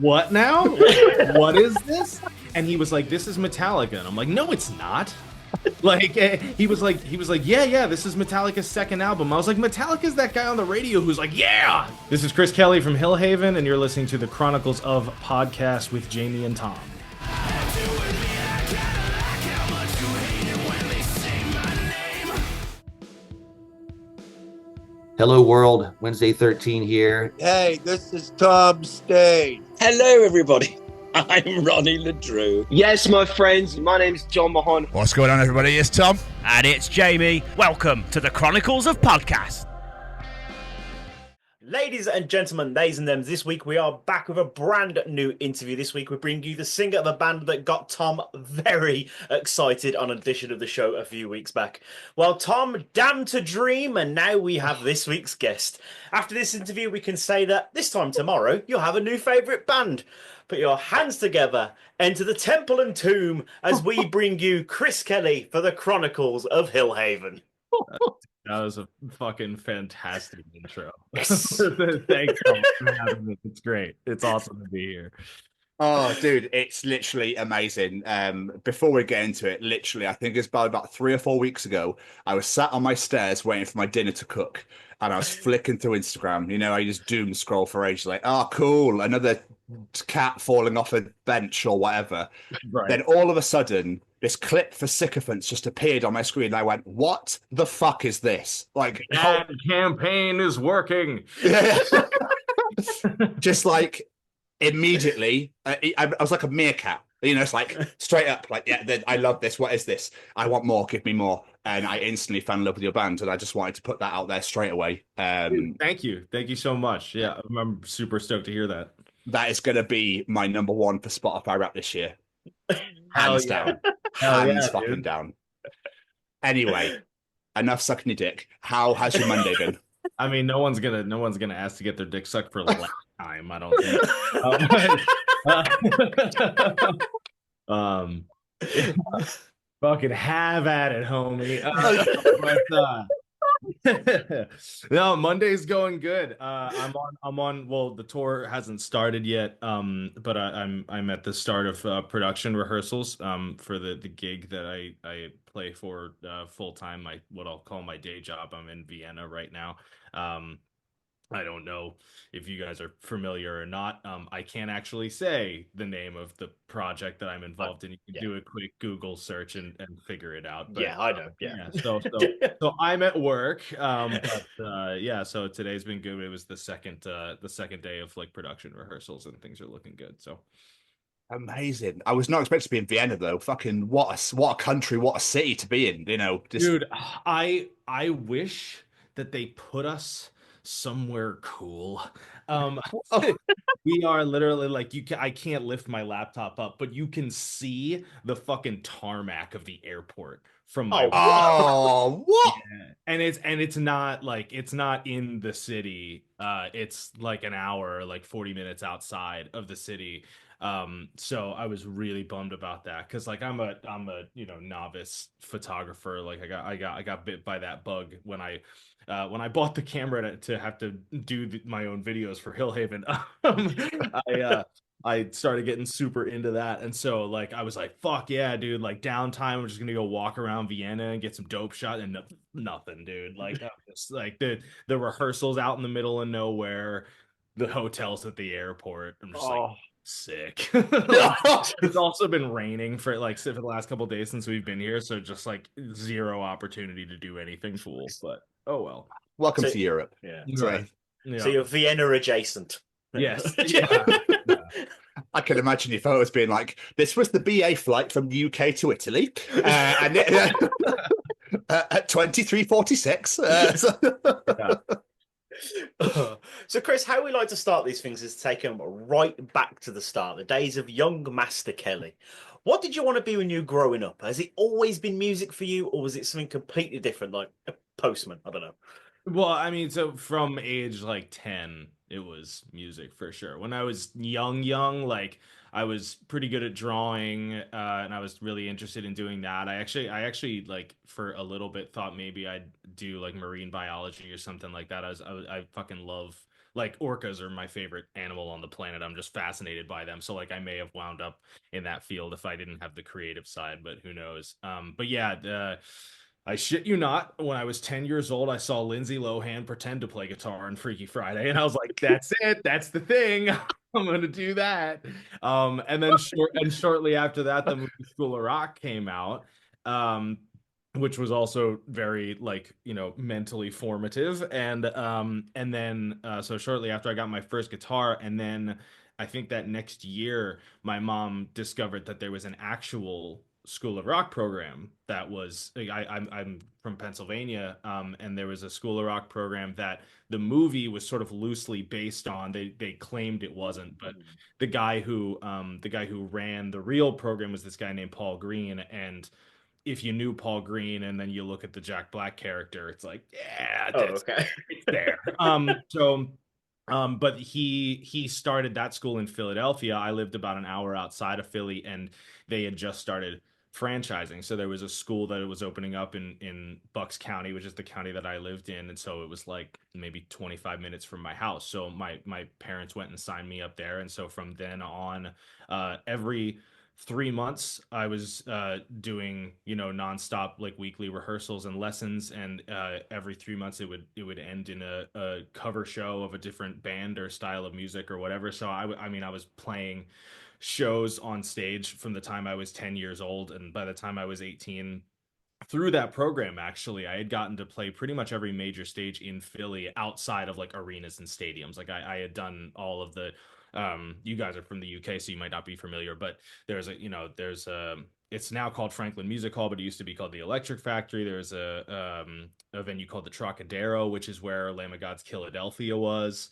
what now? What is this? And he was like, this is Metallica. And I'm like, no, it's not. Like he was like, yeah, this is Metallica's second album. I was like, Metallica's that guy on the radio who's like, yeah. This is Chris Kelly from Hillhaven, and you're listening to the Chronicles of Podcast with Jamie and Tom. Hello world, Wednesday 13 here. Hey, this is Tom Stain. Hello everybody, I'm Ronnie Ledrew. Yes, my friends, my name's John Mahon. What's going on, everybody? It's Tom. And it's Jamie. Welcome to the Chronicles of Podcast. Ladies and gentlemen, theys and thems, this week we are back with a brand new interview. This week we bring you the singer of a band that got Tom very excited on an edition of the show a few weeks back. Well, Tom, damn to dream, and now we have this week's guest. After this interview, we can say that this time tomorrow, you'll have a new favourite band. Put your hands together, enter the temple and tomb as we bring you Chris Kelly for the Chronicles of Hillhaven. That was a fucking fantastic intro. Thanks for having me. It's great. It's awesome to be here. Oh, dude, it's literally amazing. Before we get into it, literally, I think it's about 3 or 4 weeks ago, I was sat on my stairs waiting for my dinner to cook, and I was flicking through Instagram. You know, I just doom scroll for ages, like, oh, cool, another cat falling off a bench or whatever. Right. Then all of a sudden, this clip for Sycophants just appeared on my screen, and I went, what the fuck is this? Like, that campaign is working. Just like immediately, I was like a meerkat. You know, it's like straight up, like, yeah, I love this. What is this? I want more. Give me more. And I instantly fell in love with your band, and I just wanted to put that out there straight away. Dude, thank you so much. Yeah, I'm super stoked to hear that. That is going to be my number one for Spotify rap this year. Hands down. Hands fucking down. Anyway, enough sucking your dick. How has your Monday been? I mean, no one's gonna ask to get their dick sucked for the last time. I don't think. Fucking have at it, homie. No, Monday's going good. I'm on. Well, the tour hasn't started yet. But I'm at the start of production rehearsals. For the gig that I play for full time. What I'll call my day job. I'm in Vienna right now. I don't know if you guys are familiar or not. I can't actually say the name of the project that I'm involved in. You can do a quick Google search and figure it out. But, yeah, I know. Yeah. So I'm at work. So today's been good. It was the second day of like production rehearsals, and things are looking good. So amazing. I was not expecting to be in Vienna though. Fucking what a country, what a city to be in. You know, dude. I wish that they put us somewhere cool. We are literally like I can't lift my laptop up, but you can see the fucking tarmac of the airport from my what? Yeah. And it's not in the city. It's like an hour, like 40 minutes outside of the city. So I was really bummed about that because like I'm a novice photographer. Like I got bit by that bug when I bought the camera to have to do my own videos for Hillhaven. I started getting super into that, and so like I was like, fuck yeah, dude, like downtime, I'm just gonna go walk around Vienna and get some dope shot, and nothing, dude. Like just like the rehearsals out in the middle of nowhere, the hotels at the airport. I'm just like sick. It's also been raining for the last couple of days since we've been here, so just like zero opportunity to do anything cool. But oh well. Welcome to Europe. Yeah. Right. So you're Vienna adjacent. Yes. Yeah. I can imagine your photos being like, this was the BA flight from UK to Italy, and at 23:46. So Chris, how we like to start these things is take them right back to the start, the days of young Master Kelly. What did you want to be when you were growing up? Has it always been music for you, or was it something completely different, like a postman? I don't know. Well, I mean, so from age like 10, it was music for sure. When I was young, like I was pretty good at drawing, and I was really interested in doing that. I actually like for a little bit thought maybe I'd do like marine biology or something like that. I fucking love like orcas are my favorite animal on the planet. I'm just fascinated by them. So like I may have wound up in that field if I didn't have the creative side, but who knows? But yeah, I shit you not, when I was 10 years old, I saw Lindsey Lohan pretend to play guitar on Freaky Friday, and I was like, that's it, that's the thing. I'm gonna do that. And then shortly after that, the movie School of Rock came out. Um, which was also very like mentally formative, and then so shortly after I got my first guitar, and then I think that next year my mom discovered that there was an actual School of Rock program that was like, I'm from Pennsylvania, and there was a School of Rock program that the movie was sort of loosely based on. They claimed it wasn't, but the guy who ran the real program was this guy named Paul Green. And if you knew Paul Green and then you look at the Jack Black character, it's like, yeah, it's there. But he started that school in Philadelphia. I lived about an hour outside of Philly, and they had just started franchising. So there was a school that it was opening up in Bucks County, which is the county that I lived in, and so it was like maybe 25 minutes from my house. So my parents went and signed me up there, and so from then on, every 3 months I was doing nonstop like weekly rehearsals and lessons, and every 3 months it would end in a cover show of a different band or style of music or whatever. So I mean I was playing shows on stage from the time I was 10 years old, and by the time I was 18, through that program, actually, I had gotten to play pretty much every major stage in Philly outside of like arenas and stadiums. Like I had done all of the you guys are from the UK, so you might not be familiar, but there's it's now called Franklin Music Hall, but it used to be called the Electric Factory. There's a venue called the Trocadero, which is where Lamb of God's Philadelphia was.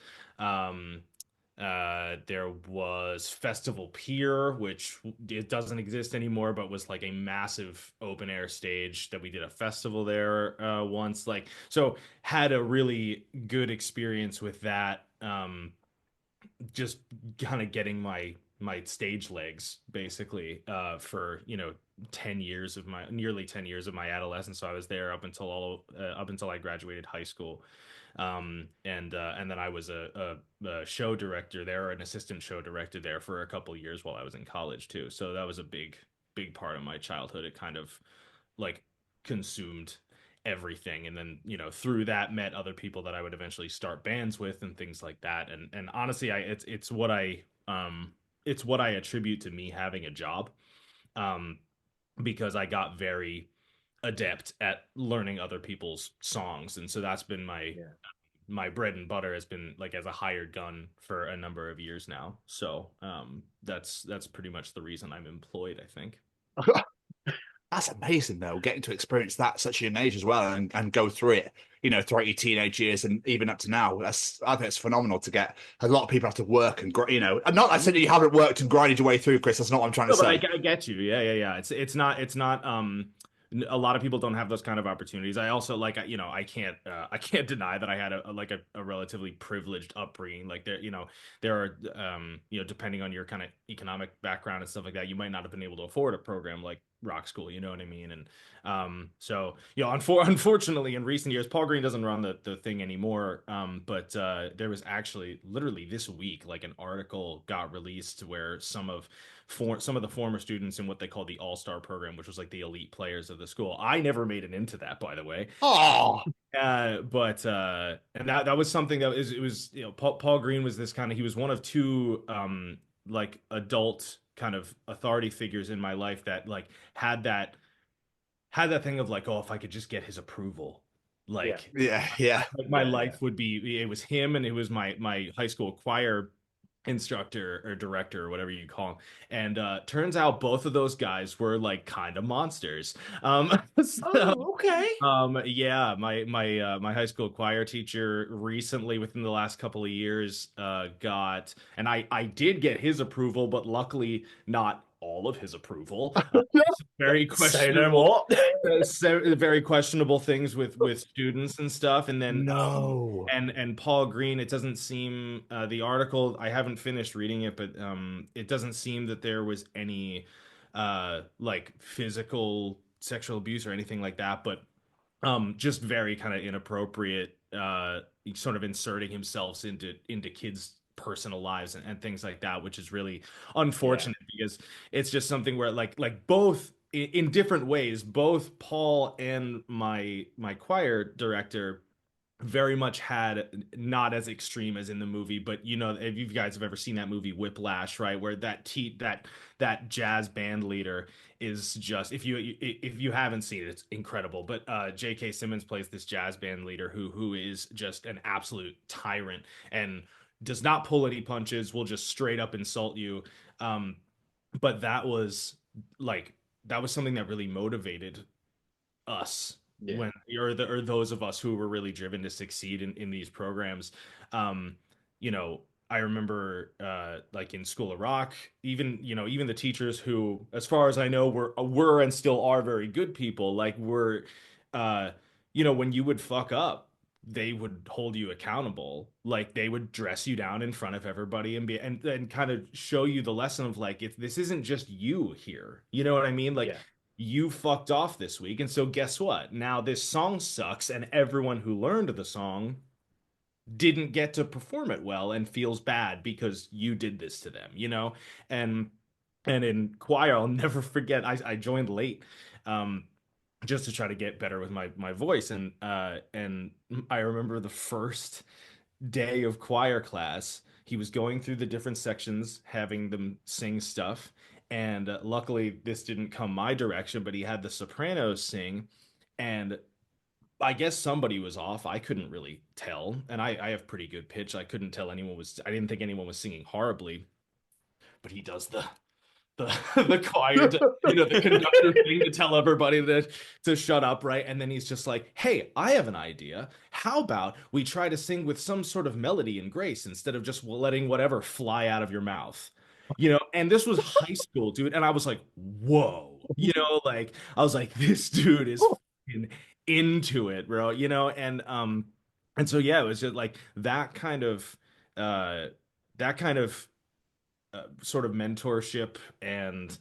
There was Festival Pier, which it doesn't exist anymore, but was like a massive open air stage that we did a festival there once. Like, so had a really good experience with that. Just kind of getting my stage legs basically for 10 years of my nearly 10 years of my adolescence. So I was there up until I graduated high school. And then I was a show director there, or an assistant show director there for a couple years while I was in college too. So that was a big part of my childhood. It kind of like consumed everything, and then through that met other people that I would eventually start bands with and things like that. And honestly, it's what I attribute to me having a job, because I got very adept at learning other people's songs, and so that's been my bread and butter, has been like as a hired gun for a number of years now. So that's pretty much the reason I'm employed, I think. That's amazing, though, getting to experience that at such a young age as well, and go through it, throughout your teenage years and even up to now. I think it's phenomenal to get. A lot of people have to work and, I'm not, I said that you haven't worked and grinded your way through, Chris. That's not what I'm trying to say. But I get you. Yeah. It's not. A lot of people don't have those kind of opportunities. I also I can't deny that I had a relatively privileged upbringing. Like there are depending on your kind of economic background and stuff like that, you might not have been able to afford a program like rock school, you know what I mean? And so unfortunately in recent years, Paul Green doesn't run the thing anymore. But there was actually literally this week like an article got released where some of the former students in what they call the All-Star program, which was like the elite players of the school. I never made it into that, by the way. Oh, but and that was something that it was Paul Green was this kind of, he was one of two like adult kind of authority figures in my life that like had that thing of like, oh, if I could just get his approval, like yeah. like my life would be. It was him, and it was my high school choir instructor or director or whatever you call him. And turns out both of those guys were like kind of monsters. Okay. Yeah, my high school choir teacher recently, within the last couple of years, got, and I did get his approval, but luckily not all of his approval. Very questionable. Very questionable things with students and stuff. And then and Paul Green, it doesn't seem, the article, I haven't finished reading it, but it doesn't seem that there was any like physical sexual abuse or anything like that, but just very kind of inappropriate sort of inserting himself into kids' personal lives and things like that, which is really unfortunate because it's just something where like both in different ways, both Paul and my choir director very much had not as extreme as in the movie, but you know, if you guys have ever seen that movie Whiplash, right, where that jazz band leader is just, if you haven't seen it, it's incredible. But J.K. Simmons plays this jazz band leader who is just an absolute tyrant and does not pull any punches, will just straight up insult you. But that was something that really motivated us when or those of us who were really driven to succeed in these programs. You know, I remember like in School of Rock, even the teachers who, as far as I know, were and still are very good people, like were when you would fuck up, they would hold you accountable. Like they would dress you down in front of everybody and kind of show you the lesson of like, if this isn't just you here, you know what I mean? Like you fucked off this week. And so guess what? Now this song sucks and everyone who learned the song didn't get to perform it well and feels bad because you did this to them, you know? And in choir, I'll never forget, I joined late. Just to try to get better with my voice. And I remember the first day of choir class, he was going through the different sections, having them sing stuff. And luckily, this didn't come my direction, but he had the sopranos sing. And I guess somebody was off. I couldn't really tell. And I have pretty good pitch. I couldn't tell I didn't think anyone was singing horribly. But he does the choir, the conductor thing to tell everybody to shut up, right? And then he's just like, "Hey, I have an idea. How about we try to sing with some sort of melody and grace instead of just letting whatever fly out of your mouth?" And this was high school, dude. And I was like, "Whoa," like I was like, "This dude is into it, bro," and so yeah, it was just like that kind of sort of mentorship and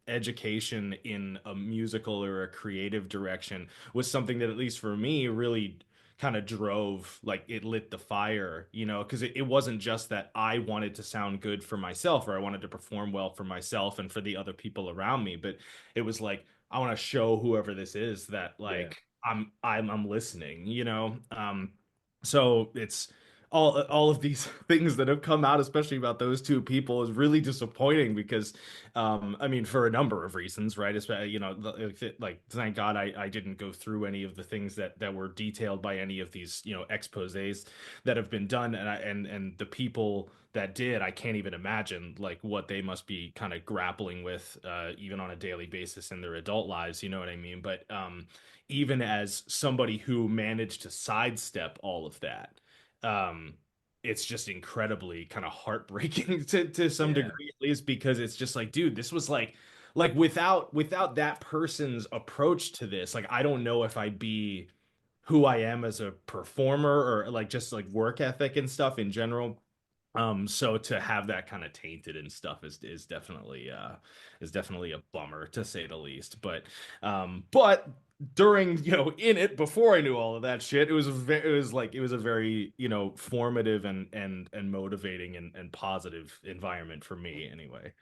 education in a musical or a creative direction was something that, at least for me, really kind of drove, like it lit the fire, because it wasn't just that I wanted to sound good for myself or I wanted to perform well for myself and for the other people around me, but it was like, I want to show whoever this is that like I'm listening, so it's all of these things that have come out, especially about those two people, is really disappointing because, I mean, for a number of reasons, right? Especially, like thank God I didn't go through any of the things that were detailed by any of these, exposés that have been done, and the people that did, I can't even imagine like what they must be kind of grappling with, even on a daily basis in their adult lives, you know what I mean? But even as somebody who managed to sidestep all of that, it's just incredibly kind of heartbreaking to some degree, at least, because it's just like, dude, this was like without that person's approach to this, like I don't know if I'd be who I am as a performer or like just like work ethic and stuff in general. So to have that kind of tainted and stuff is definitely a bummer, to say the least. But during, in it, before I knew all of that shit, it was a very, formative and motivating and positive environment for me anyway.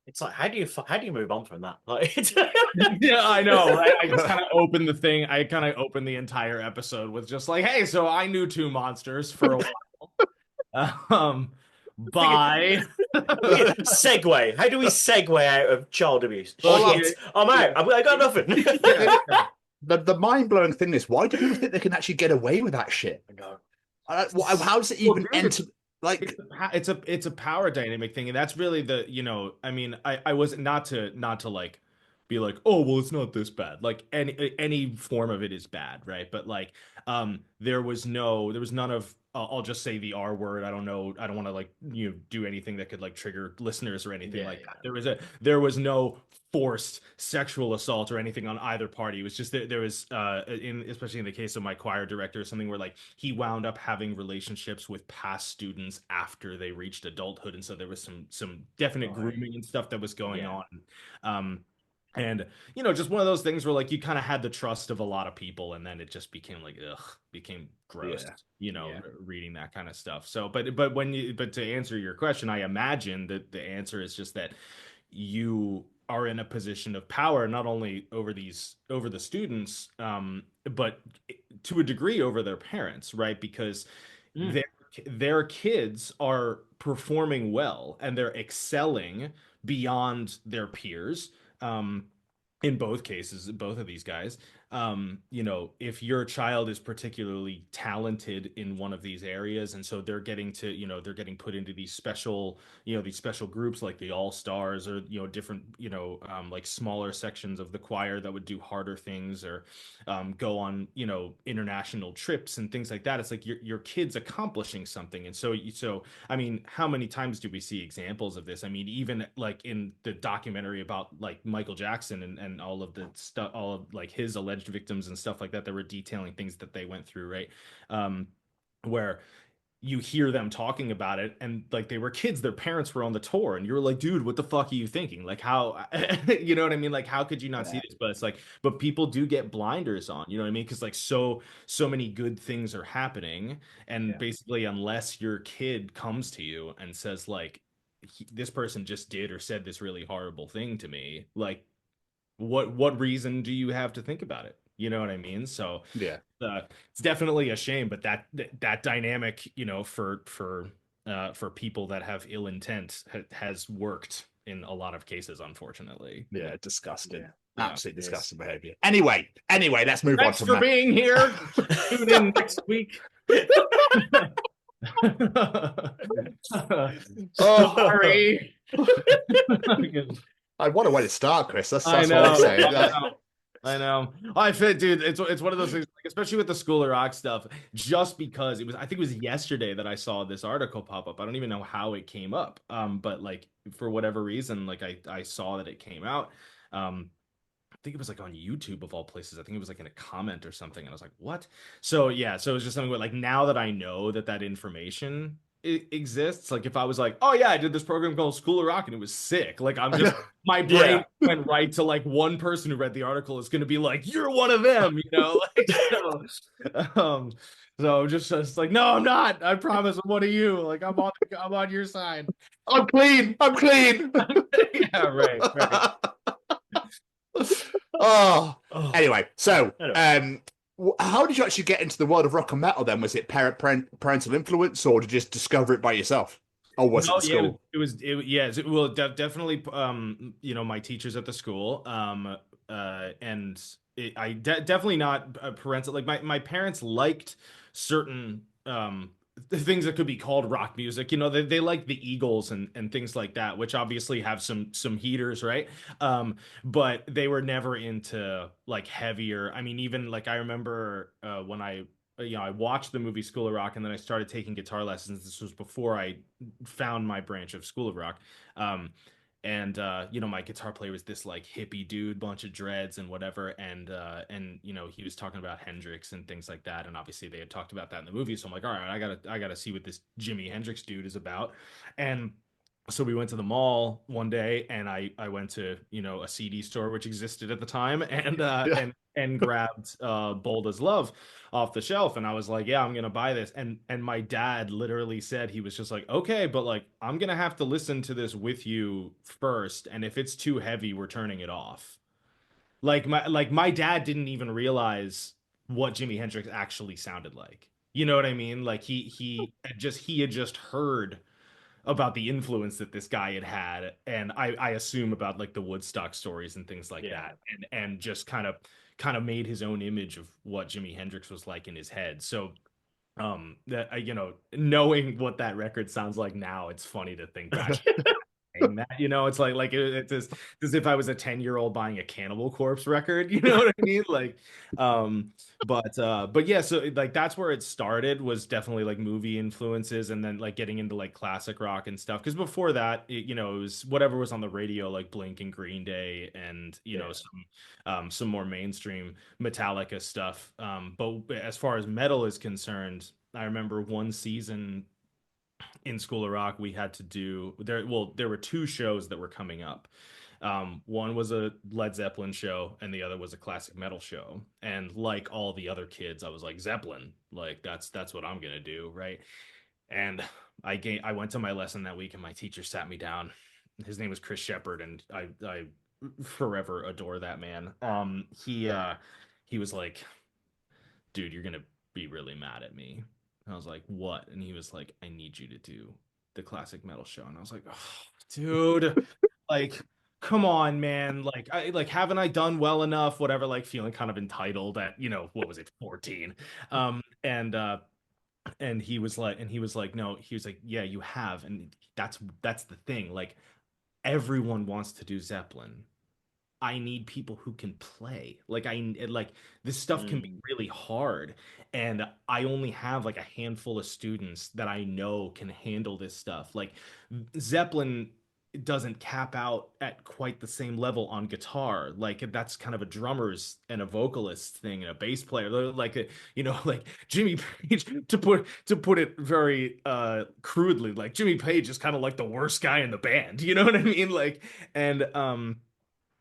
It's like, how do you move on from that? Like, yeah, I know, right? I just kind of opened the thing. I kind of opened the entire episode with just like, "Hey, so I knew two monsters for a while." Bye. Segue. How do we segue out of child abuse? I'm out. I got nothing. The mind-blowing thing is, why do people think they can actually get away with that shit? How does it even enter? Like, it's a power dynamic thing, and that's really the, I mean, I was not to like be like, "Oh, well, it's not this bad." Like any form of it is bad, right? But like there was none of, I'll just say the R word. I don't know. I don't want to like do anything that could like trigger listeners or anything like that. There was no forced sexual assault or anything on either party. It was just that there was especially in the case of my choir director, something where like he wound up having relationships with past students after they reached adulthood, and so there was some definite grooming and stuff that was going on. And, just one of those things where like you kind of had the trust of a lot of people, and then it just became like, became gross, reading that kind of stuff. So, but to answer your question, I imagine that the answer is just that you are in a position of power, not only over the students, but to a degree over their parents, right? Because their kids are performing well and they're excelling beyond their peers. In both cases, both of these guys, if your child is particularly talented in one of these areas, and so they're getting put into these special groups like the All Stars, or different like smaller sections of the choir that would do harder things, or go on international trips and things like that. It's like your kid's accomplishing something. And so I mean, how many times do we see examples of this? I mean, even like in the documentary about like Michael Jackson and all of the stuff, all of like his alleged victims and stuff like that, that were detailing things that they went through, right? Where you hear them talking about it, and like they were kids, their parents were on the tour, and you're like, dude, what the fuck are you thinking? Like, how you know what I mean? Like, how could you not see this? But it's like, but people do get blinders on, you know what I mean? Because like so many good things are happening, and basically unless your kid comes to you and says like, this person just did or said this really horrible thing to me, like what reason do you have to think about it? You know what I mean? So it's definitely a shame, but that dynamic, for people that have ill intent has worked in a lot of cases, unfortunately. Yeah, disgusting. Absolutely disgusting behavior. Anyway, let's move on from that. Thanks for being here. Tune in next week. Oh, sorry. What a way to start, Chris. That's what I'm saying. I know. I fit, dude. It's one of those things, like, especially with the School of Rock stuff. Just because I think it was yesterday that I saw this article pop up. I don't even know how it came up. But like for whatever reason, like I saw that it came out. I think it was like on YouTube of all places. I think it was like in a comment or something, and I was like, "What?" So yeah, so it was just something where like now that I know that information exists, like if I was like, "Oh yeah, I did this program called School of Rock and it was sick," like I'm just my brain went right to like one person who read the article is going to be like, "You're one of them," like, so just like, no, I'm not. I promise, I'm one of you. Like I'm on your side. I'm clean. Yeah, right. Anyway, so how did you actually get into the world of rock and metal then? Was it parental influence, or did you just discover it by yourself? Or was it the school? Definitely my teachers at the school, and definitely not parental. Like my parents liked certain things that could be called rock music. They like the Eagles and things like that, which obviously have some heaters, right? But they were never into like heavier. I mean, even like I remember when I watched the movie School of Rock, and then I started taking guitar lessons. This was before I found my branch of School of Rock. And my guitar player was this like hippie dude, bunch of dreads and whatever, and he was talking about Hendrix and things like that, and obviously they had talked about that in the movie, so I'm like, all right, I gotta see what this Jimi Hendrix dude is about. And so we went to the mall one day, and I went to a CD store which existed at the time, and grabbed Bold as Love off the shelf, and I was like, yeah, I'm gonna buy this. And my dad literally said, he was just like, okay, but like I'm gonna have to listen to this with you first, and if it's too heavy, we're turning it off. Like my dad didn't even realize what Jimi Hendrix actually sounded like. You know what I mean? Like he had just heard about the influence that this guy had, and I assume about like the Woodstock stories and things like that, and just kind of made his own image of what Jimi Hendrix was like in his head. So that knowing what that record sounds like now, it's funny to think back. That, it's like it's as if I was a 10-year-old buying a Cannibal Corpse record, you know what I mean? Like but yeah, so like that's where it started, was definitely like movie influences, and then like getting into like classic rock and stuff, because before that it was whatever was on the radio, like Blink and Green Day, and some more mainstream Metallica stuff. But as far as metal is concerned, I remember one season in School of Rock we had to do there were two shows that were coming up, One was a Led Zeppelin show, and the other was a classic metal show. And like all the other kids, I was like, Zeppelin, like that's what I'm gonna do, right? And I went to my lesson that week, and my teacher sat me down. His name was Chris Shepard, and I forever adore that man. He was like, dude, you're gonna be really mad at me. And I was like, what? And he was like, I need you to do the classic metal show. And I was like, oh, dude, like, come on, man. Like haven't I done well enough? Whatever, like feeling kind of entitled at, what was it, 14. And he was like, no, he was like, yeah, you have. And that's the thing. Like, everyone wants to do Zeppelin. I need people who can play. Like this stuff can be really hard, and I only have like a handful of students that I know can handle this stuff. Like Zeppelin doesn't cap out at quite the same level on guitar. Like that's kind of a drummer's and a vocalist thing and a bass player. Like Jimmy Page, to put it very crudely, like Jimmy Page is kind of like the worst guy in the band. You know what I mean? Like,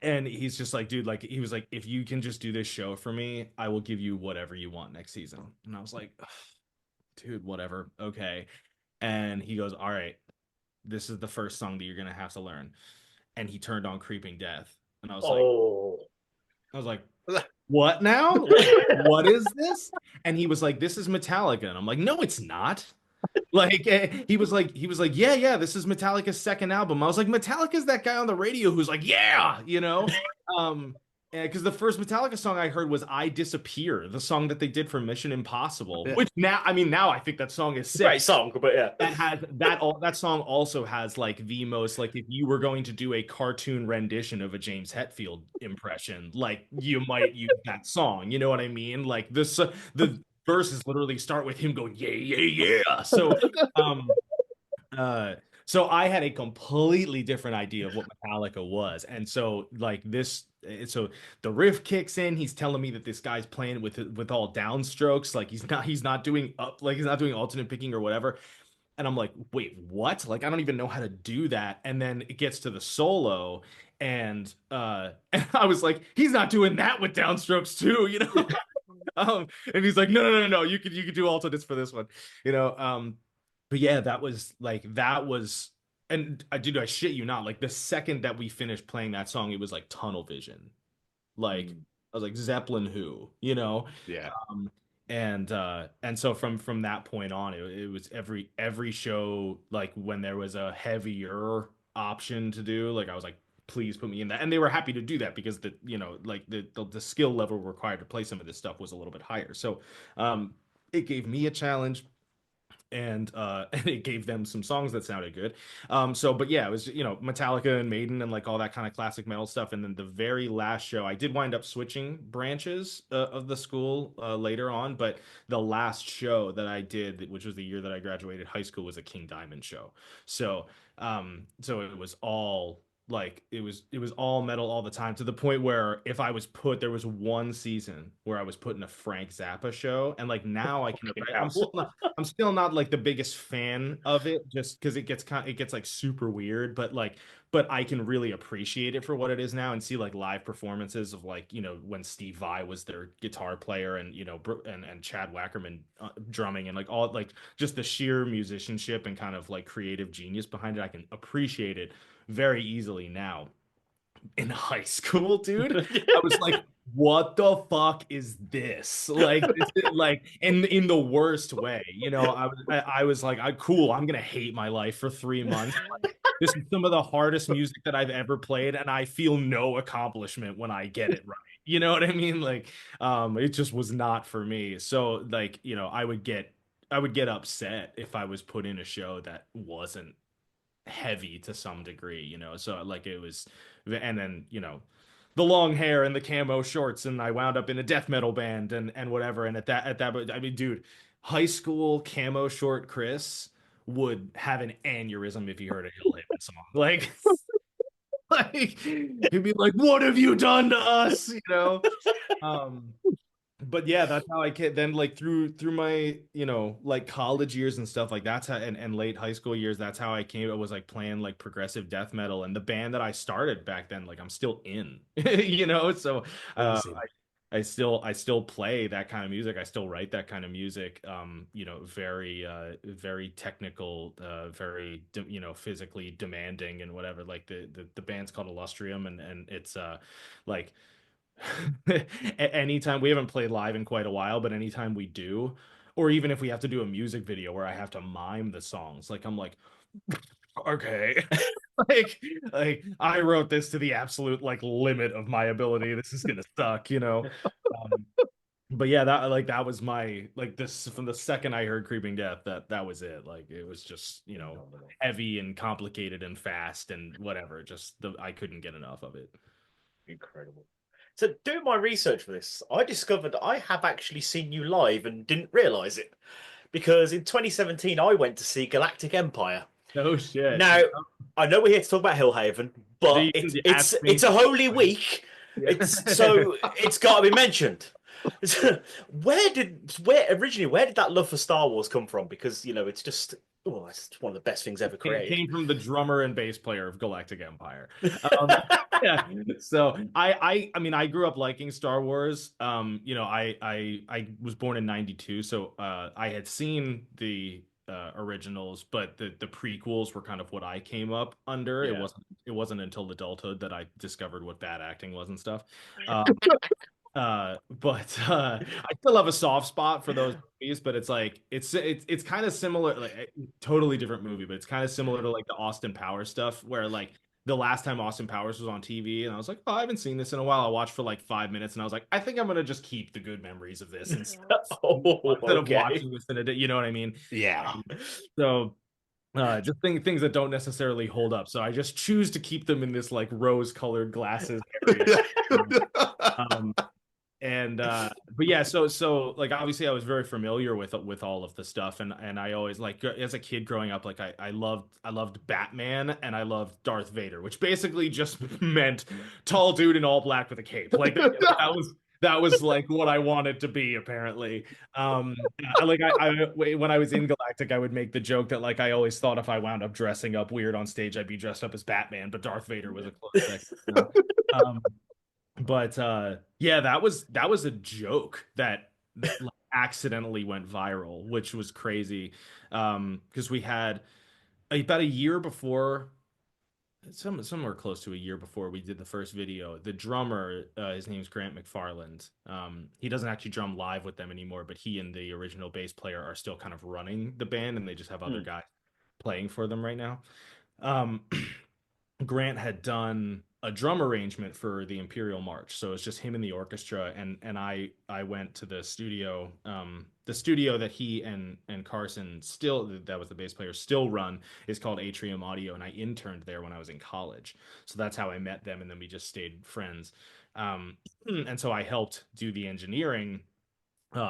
and he's just like, dude, like he was like, if you can just do this show for me, I will give you whatever you want next season. And I was like, dude, whatever. Okay. And he goes, all right, this is the first song that you're gonna have to learn. And he turned on Creeping Death. And I was like, what now? What is this? And he was like, this is Metallica. And I'm like, no, it's not. Like he was like, yeah, this is Metallica's second album. I was like, Metallica's that guy on the radio who's like, yeah, because the first Metallica song I heard was "I Disappear," the song that they did for Mission Impossible. Yeah. Which now I think that song is sick. Great song, but yeah, that song also has like the most, like, if you were going to do a cartoon rendition of a James Hetfield impression, like you might use that song. You know what I mean? Like the verses literally start with him going, yeah, yeah, yeah. So I had a completely different idea of what Metallica was. And so so the riff kicks in, he's telling me that this guy's playing with all downstrokes, like he's not doing alternate picking or whatever. And I'm like, wait, what? Like, I don't even know how to do that. And then it gets to the solo, and I was like, he's not doing that with downstrokes too, and he's like, no, you could do alternates for this one, but yeah, that was, and I shit you not, like the second that we finished playing that song, it was like tunnel vision. Like I was like, Zeppelin who, Yeah. And so from that point on, it was every show, like when there was a heavier option to do, like I was like, please put me in that. And they were happy to do that because the skill level required to play some of this stuff was a little bit higher. So it gave me a challenge, and it gave them some songs that sounded good. But yeah, it was, Metallica and Maiden and like all that kind of classic metal stuff. And then the very last show, I did wind up switching branches of the school later on, but the last show that I did, which was the year that I graduated high school, was a King Diamond show. So it was all like, it was all metal all the time, to the point where if I was there was one season where I was put in a Frank Zappa show, and like now I'm still not like the biggest fan of it, just because it gets like super weird, but I can really appreciate it for what it is now, and see like live performances of like, when Steve Vai was their guitar player, and and Chad Wackerman drumming, and like all, like just the sheer musicianship and kind of like creative genius behind it. I can appreciate it very easily now. In high school, dude, I was like, what the fuck is this? Like, in the worst way, I was like, cool, I'm gonna hate my life for 3 months. Like, this is some of the hardest music that I've ever played, and I feel no accomplishment when I get it right. You know what I mean? Like, it just was not for me. So like, I would get upset if I was put in a show that wasn't heavy to some degree, so like it was. And then the long hair and the camo shorts, and I wound up in a death metal band and whatever. And at that I mean, dude, high school camo short Chris would have an aneurysm if he heard a Hillhaven song. Like he'd be like, what have you done to us? but yeah, that's how I can then like through my, like college years and stuff like that's how and late high school years, that's how I came. I was like playing like progressive death metal, and the band that I started back then, like I'm still in, so Awesome. I still play that kind of music. I still write that kind of music. Very very technical, very physically demanding and whatever. Like the band's called Illustrium, and it's like anytime we haven't played live in quite a while, but anytime we do, or even if we have to do a music video where I have to mime the songs, like I'm like, okay, like like I wrote this to the absolute like limit of my ability. This is gonna suck. But yeah, that was my like this from the second I heard Creeping Death, that was it. Like it was just heavy and complicated and fast and whatever. I couldn't get enough of it. Incredible. So doing my research for this, I discovered I have actually seen you live and didn't realize it, because in 2017 I went to see Galactic Empire. Oh shit! Now I know we're here to talk about Hillhaven, but it's a holy week. So it's got to be mentioned. Where did that love for Star Wars come from? Because it's just it's one of the best things ever created. It came from the drummer and bass player of Galactic Empire. Yeah. So I mean I grew up liking Star Wars. I was born in '92, so I had seen the originals, but the prequels were kind of what I came up under. Yeah. It wasn't until adulthood that I discovered what bad acting was and stuff. But I still have a soft spot for those movies, but it's like it's kind of similar, like totally different movie, but it's kind of similar to like the Austin Powers stuff, where like the last time Austin Powers was on TV and I was like, oh, I haven't seen this in a while. I watched for like 5 minutes and I was like, I think I'm gonna just keep the good memories of this instead of watching this in a day. You know what I mean? Yeah. So just things that don't necessarily hold up. So I just choose to keep them in this like rose-colored glasses area. But yeah, so like obviously I was very familiar with all of the stuff, and I always like as a kid growing up, like I loved Batman and I loved Darth Vader, which basically just meant tall dude in all black with a cape. Like that was like what I wanted to be, apparently. Like when I was in Galactic, I would make the joke that like I always thought if I wound up dressing up weird on stage, I'd be dressed up as Batman, but Darth Vader was a close second. But yeah, that was a joke that like, accidentally went viral, which was crazy. Because we had about a year before, somewhere close to a year before we did the first video, the drummer, his name's Grant McFarland. He doesn't actually drum live with them anymore, but he and the original bass player are still kind of running the band, and they just have other guys playing for them right now. Grant had done a drum arrangement for the Imperial March, so it's just him and the orchestra, and I went to the studio that he and Carson, still, that was the bass player, still run, is called Atrium Audio, and I interned there when I was in college, so that's how I met them, and then we just stayed friends. And so I helped do the engineering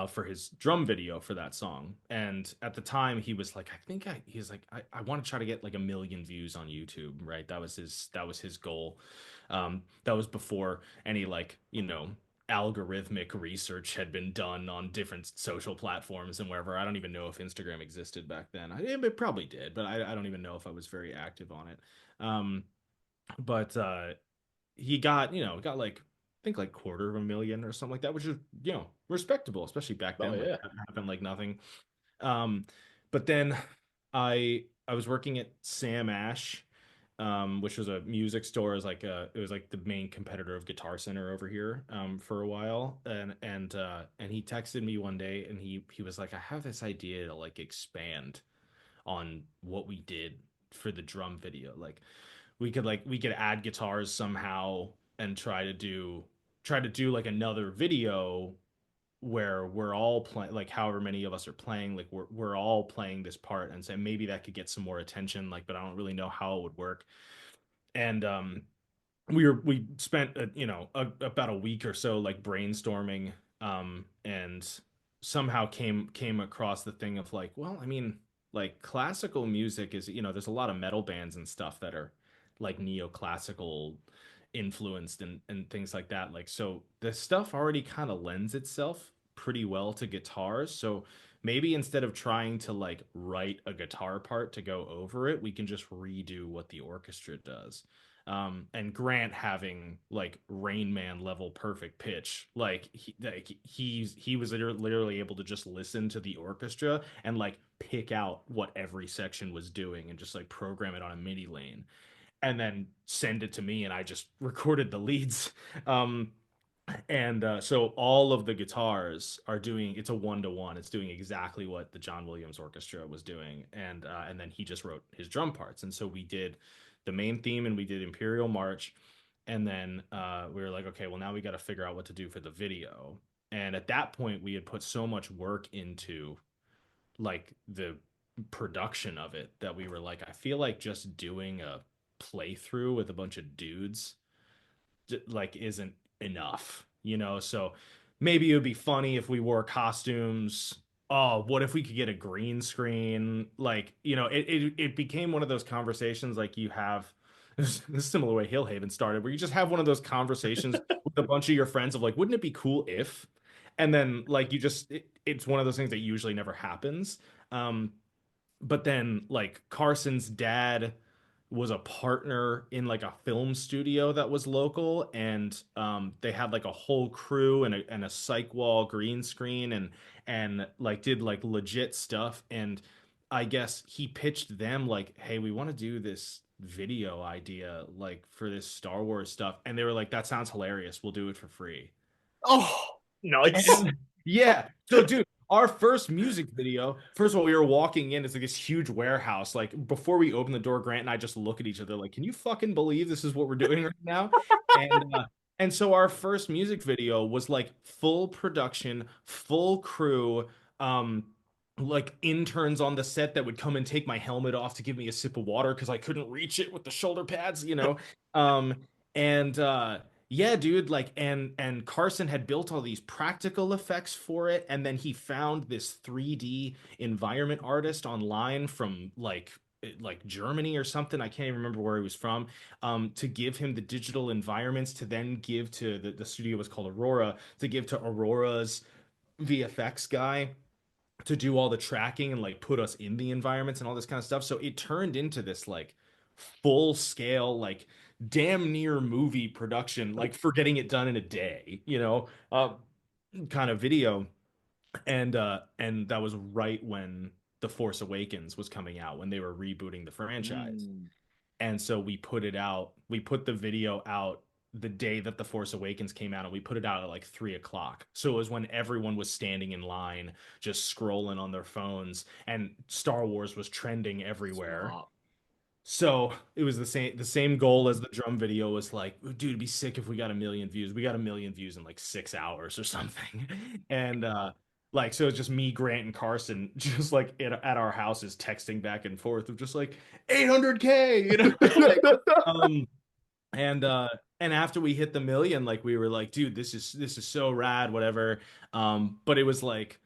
for his drum video for that song. And at the time he was like, I want to try to get like 1 million views on YouTube, right? That was his goal. That was before any like, algorithmic research had been done on different social platforms and wherever. I don't even know if Instagram existed back then. It probably did, but I don't even know if I was very active on it. But he got like, I think like 250,000 or something like that, which is respectable, especially back then. Oh, yeah. Like, that happened like nothing. But then I was working at Sam Ash, which was a music store. It was like the main competitor of Guitar Center over here for a while. And he texted me one day, and he was like, I have this idea to like expand on what we did for the drum video. Like we could add guitars somehow and try to do like another video where we're all playing, like however many of us are playing, like we're all playing this part, and say maybe that could get some more attention, like, but I don't really know how it would work. And we spent about a week or so like brainstorming, and somehow came across the thing of like, well, I mean, like classical music is, there's a lot of metal bands and stuff that are like neoclassical influenced and things like that. Like, so the stuff already kind of lends itself pretty well to guitars. So maybe instead of trying to like write a guitar part to go over it, we can just redo what the orchestra does. And Grant having like Rain Man level perfect pitch, he was literally able to just listen to the orchestra and like pick out what every section was doing and just like program it on a MIDI lane and then send it to me, and I just recorded the leads. So all of the guitars are doing, it's a 1-to-1. It's doing exactly what the John Williams Orchestra was doing, and then he just wrote his drum parts. And so we did the main theme and we did Imperial March, and then we were like, okay, well now we got to figure out what to do for the video. And at that point, we had put so much work into like the production of it that we were like, I feel like just doing a playthrough with a bunch of dudes like isn't enough, you know? So maybe it would be funny if we wore costumes. Oh, what if we could get a green screen? Like, you know, it became one of those conversations like you have a similar way Hillhaven started, where you just have one of those conversations with a bunch of your friends of like, wouldn't it be cool if? And then like you just it's one of those things that usually never happens. But then like Carson's dad was a partner in like a film studio that was local, and they had like a whole crew and a cyc wall green screen and like did like legit stuff. And I guess he pitched them like, hey, we want to do this video idea like for this Star Wars stuff, and they were like, that sounds hilarious, we'll do it for free. Oh, nice. And, yeah, so dude, our first music video, first of all, we were walking in, it's like this huge warehouse. Like before we open the door, Grant and I just look at each other like, can you fucking believe this is what we're doing right now? And so our first music video was like full production, full crew, like interns on the set that would come and take my helmet off to give me a sip of water because I couldn't reach it with the shoulder pads, you know. And Yeah, dude, like and Carson had built all these practical effects for it, and then he found this 3D environment artist online from like Germany or something. I can't even remember where he was from, to give him the digital environments to then give to the studio was called Aurora, to give to Aurora's VFX guy to do all the tracking and like put us in the environments and all this kind of stuff. So it turned into this like full scale, like damn near movie production, like for getting it done in a day, you know, kind of video. And that was right when The Force Awakens was coming out, when they were rebooting the franchise. And so we put the video out the day that The Force Awakens came out, and we put it out at like 3 o'clock. So it was when everyone was standing in line, just scrolling on their phones, and Star Wars was trending everywhere. Stop. So it was the same goal as the drum video was like, dude, it'd be sick if we got 1 million views. We got 1 million views in like 6 hours or something. And like, so it's just me, Grant, and Carson just like at our houses texting back and forth of just like 800K, you know? Like, and after we hit the 1 million, like we were like, dude, this is so rad, whatever. But it was like,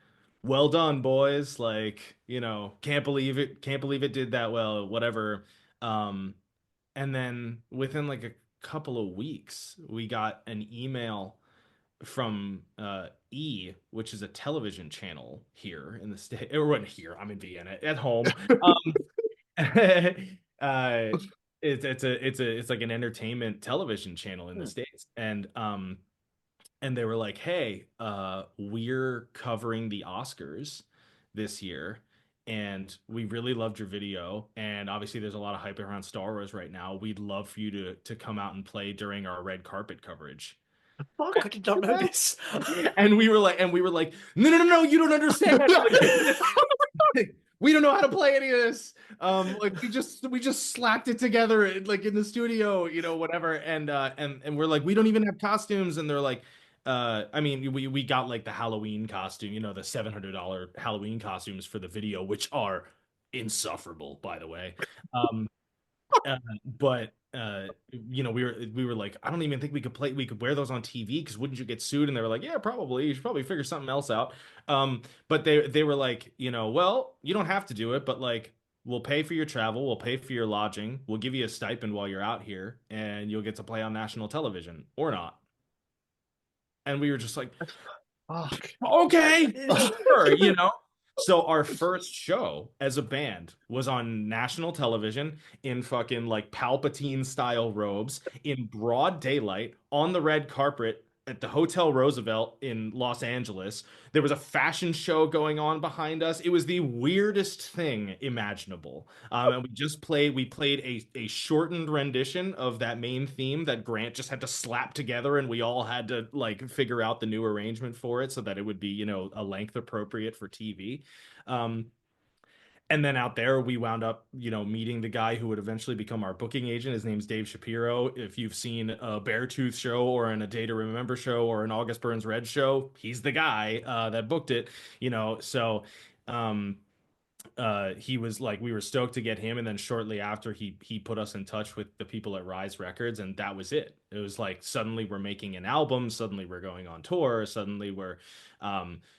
well done, boys. Like, you know, can't believe it did that well, whatever. And then within like a couple of weeks, we got an email from E, which is a television channel here in the state. Or wasn't here, I'm in Vienna at home. It's like an entertainment television channel in the States. And they were like, hey, we're covering the Oscars this year, and we really loved your video. And obviously there's a lot of hype around Star Wars right now. We'd love for you to come out and play during our red carpet coverage. Fuck, I did not know this. And we were like, no, you don't understand. We don't know how to play any of this. Like we just slapped it together like in the studio, you know, whatever. And we're like, we don't even have costumes. And they're like, I mean, we got like the Halloween costume, you know, the $700 Halloween costumes for the video, which are insufferable, by the way. But you know, we were like, I don't even think we could wear those on TV, because wouldn't you get sued? And they were like, yeah, probably. You should probably figure something else out. But they were like, you know, well, you don't have to do it, but like, we'll pay for your travel, we'll pay for your lodging, we'll give you a stipend while you're out here, and you'll get to play on national television or not. And we were just like, Fuck. Okay, sure, you know. So our first show as a band was on national television in fucking like Palpatine style robes in broad daylight on the red carpet at the Hotel Roosevelt in Los Angeles. There was a fashion show going on behind us. It was the weirdest thing imaginable. And we played a shortened rendition of that main theme that Grant just had to slap together, and we all had to like figure out the new arrangement for it so that it would be, you know, a length appropriate for TV. Um, and then out there, we wound up, you know, meeting the guy who would eventually become our booking agent. His name's Dave Shapiro. If you've seen a Beartooth show or in a Day to Remember show or an August Burns Red show, he's the guy that booked it, you know. So he was like, we were stoked to get him, and then shortly after he put us in touch with the people at Rise Records, and that was it. It was like suddenly we're making an album, suddenly we're going on tour, suddenly we're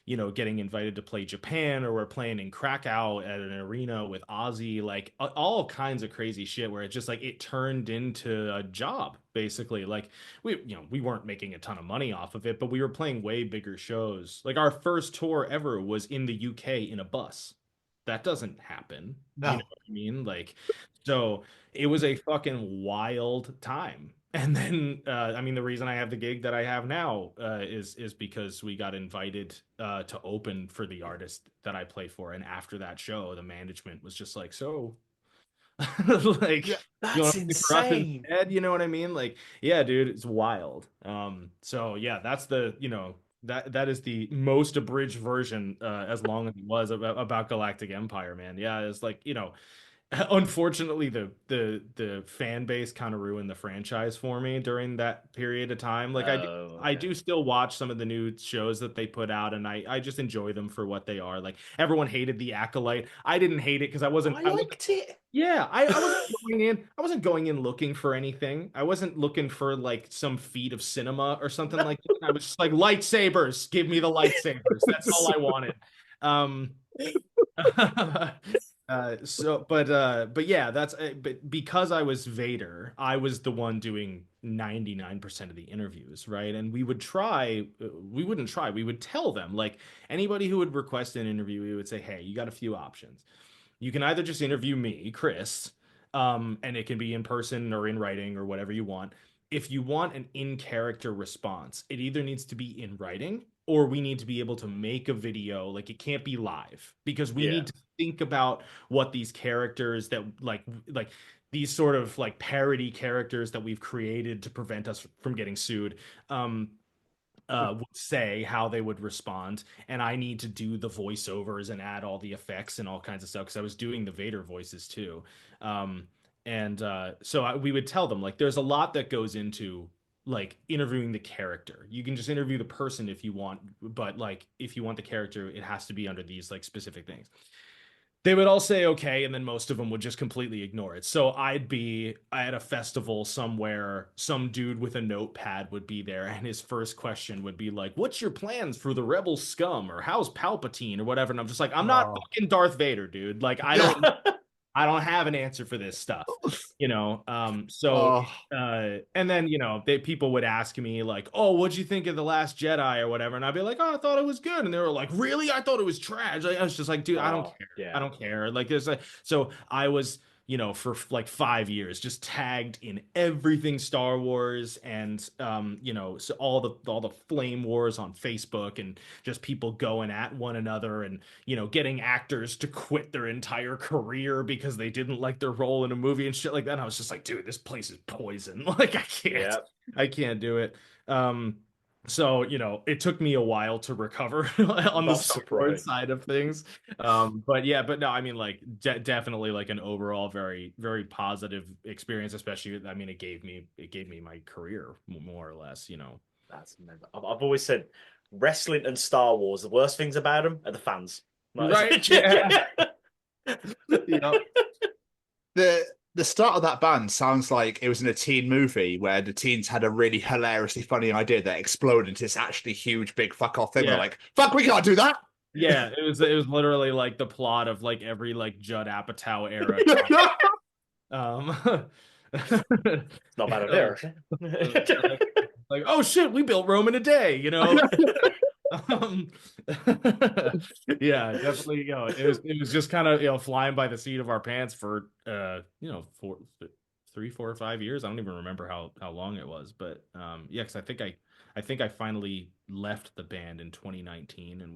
you know, getting invited to play Japan, or we're playing in Krakow at an arena with Ozzy, like all kinds of crazy shit where it just like it turned into a job basically. Like we weren't making a ton of money off of it, but we were playing way bigger shows. Like our first tour ever was in the UK in a bus. That doesn't happen. No. You know what I mean? Like, so it was a fucking wild time. And then, I mean, the reason I have the gig that I have now is because we got invited to open for the artist that I play for. And after that show, the management was just like, so, like, Yeah, you that's want to for us insane. instead? You know what I mean? Like, yeah, dude, it's wild. So yeah, that's the, you know, that is the most abridged version, as long as it was about Galactic Empire, man. Yeah, it's like, you know, unfortunately the fan base kind of ruined the franchise for me during that period of time. Like I do still watch some of the new shows that they put out, and I just enjoy them for what they are. Like everyone hated The Acolyte. I didn't hate it because I liked it. Yeah, I wasn't going in looking for anything. I wasn't looking for like some feat of cinema or something like that. I was just like, lightsabers, give me the lightsabers. That's all I wanted. But yeah, but because I was Vader, I was the one doing 99% of the interviews, right? And we would tell them, like, anybody who would request an interview, we would say, hey, you got a few options. You can either just interview me, Chris, and it can be in person or in writing or whatever you want. If you want an in-character response, it either needs to be in writing, or we need to be able to make a video. Like, it can't be live, because we need to think about what these characters that like these sort of like parody characters that we've created to prevent us from getting sued would say, how they would respond. And I need to do the voiceovers and add all the effects and all kinds of stuff, because I was doing the Vader voices too. So we would tell them, like, there's a lot that goes into like interviewing the character. You can just interview the person if you want, but like if you want the character, it has to be under these like specific things. They would all say okay, and then most of them would just completely ignore it. So I'd be at a festival somewhere, some dude with a notepad would be there, and his first question would be like, what's your plans for the rebel scum, or how's Palpatine, or whatever. And I'm just like, I'm not fucking Darth Vader, dude. Like, I don't have an answer for this stuff, you know? And then, you know, people would ask me like, oh, what'd you think of The Last Jedi or whatever? And I'd be like, oh, I thought it was good. And they were like, really? I thought it was trash. I was just like, dude, I don't care. Yeah. I don't care. Like, there's like, so I was, you know, for like 5 years, just tagged in everything Star Wars, and you know, so all the flame wars on Facebook, and just people going at one another, and, you know, getting actors to quit their entire career because they didn't like their role in a movie and shit like that. And I was just like, dude, this place is poison. Like, I can't do it. So, you know, it took me a while to recover on the support side of things. But no, I mean, like, definitely like an overall very, very positive experience, especially, I mean, it gave me my career, more or less, you know. That's amazing. I've always said wrestling and Star Wars, the worst things about them are the fans. Right? Yeah. You know, the start of that band sounds like it was in a teen movie where the teens had a really hilariously funny idea that exploded into this actually huge, big fuck off thing. Yeah. They're like, fuck, we can't do that. Yeah, it was literally like the plot of like every like Judd Apatow era. It's not bad there. Like, oh shit, we built Rome in a day, you know. Um, yeah, definitely. It was just kind of flying by the seat of our pants for 4 or 5 years. I don't even remember how long it was, but yeah, because I think I finally left the band in 2019, and